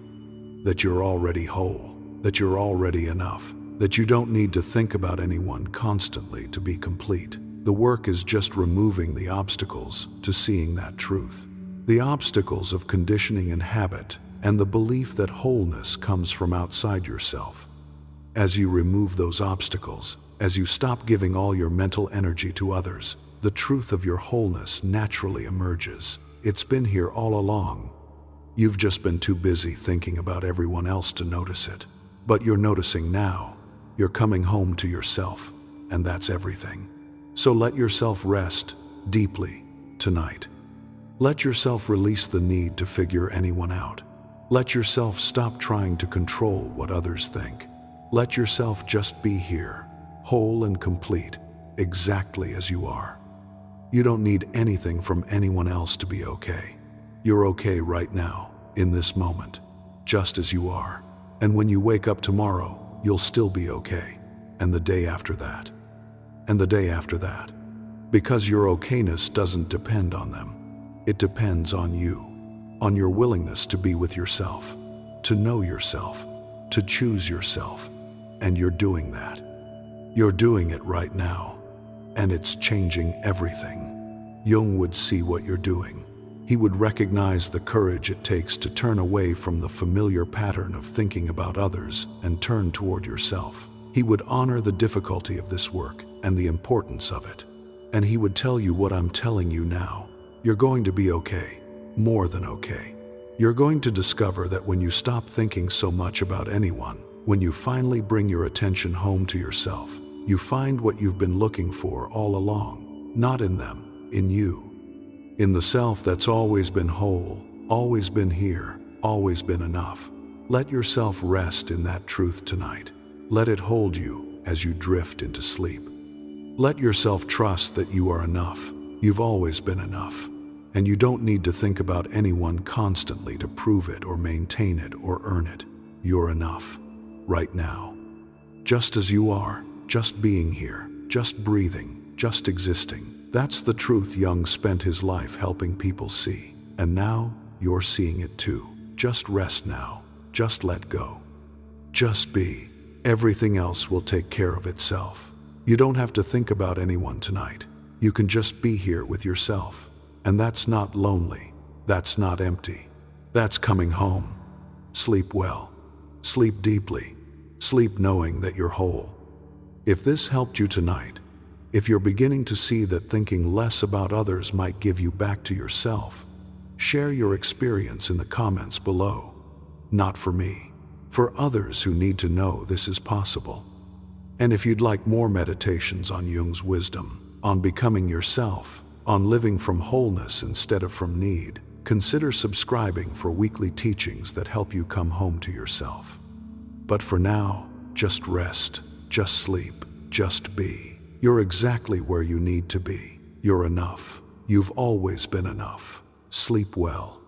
that you're already whole, that you're already enough, that you don't need to think about anyone constantly to be complete. The work is just removing the obstacles to seeing that truth. The obstacles of conditioning and habit, and the belief that wholeness comes from outside yourself. As you remove those obstacles, as you stop giving all your mental energy to others, the truth of your wholeness naturally emerges. It's been here all along. You've just been too busy thinking about everyone else to notice it. But you're noticing now. You're coming home to yourself, and that's everything. So let yourself rest deeply tonight. Let yourself release the need to figure anyone out. Let yourself stop trying to control what others think. Let yourself just be here, whole and complete, exactly as you are. You don't need anything from anyone else to be okay. You're okay right now, in this moment, just as you are. And when you wake up tomorrow, you'll still be okay. And the day after that. And the day after that. Because your okayness doesn't depend on them. It depends on you, on your willingness to be with yourself, to know yourself, to choose yourself. And you're doing that. You're doing it right now. And it's changing everything. Jung would see what you're doing. He would recognize the courage it takes to turn away from the familiar pattern of thinking about others and turn toward yourself. He would honor the difficulty of this work and the importance of it. And he would tell you what I'm telling you now. You're going to be okay, more than okay. You're going to discover that when you stop thinking so much about anyone, when you finally bring your attention home to yourself, you find what you've been looking for all along, not in them, in you. In the self that's always been whole, always been here, always been enough. Let yourself rest in that truth tonight. Let it hold you as you drift into sleep. Let yourself trust that you are enough. You've always been enough. And you don't need to think about anyone constantly to prove it or maintain it or earn it. You're enough, right now. Just as you are, just being here, just breathing, just existing. That's the truth Jung spent his life helping people see. And now, you're seeing it too. Just rest now. Just let go. Just be. Everything else will take care of itself. You don't have to think about anyone tonight. You can just be here with yourself. And that's not lonely. That's not empty. That's coming home. Sleep well. Sleep deeply. Sleep knowing that you're whole. If this helped you tonight, if you're beginning to see that thinking less about others might give you back to yourself, share your experience in the comments below. Not for me, for others who need to know this is possible. And if you'd like more meditations on Jung's wisdom, on becoming yourself, on living from wholeness instead of from need, consider subscribing for weekly teachings that help you come home to yourself. But for now, just rest, just sleep, just be. You're exactly where you need to be. You're enough. You've always been enough. Sleep well.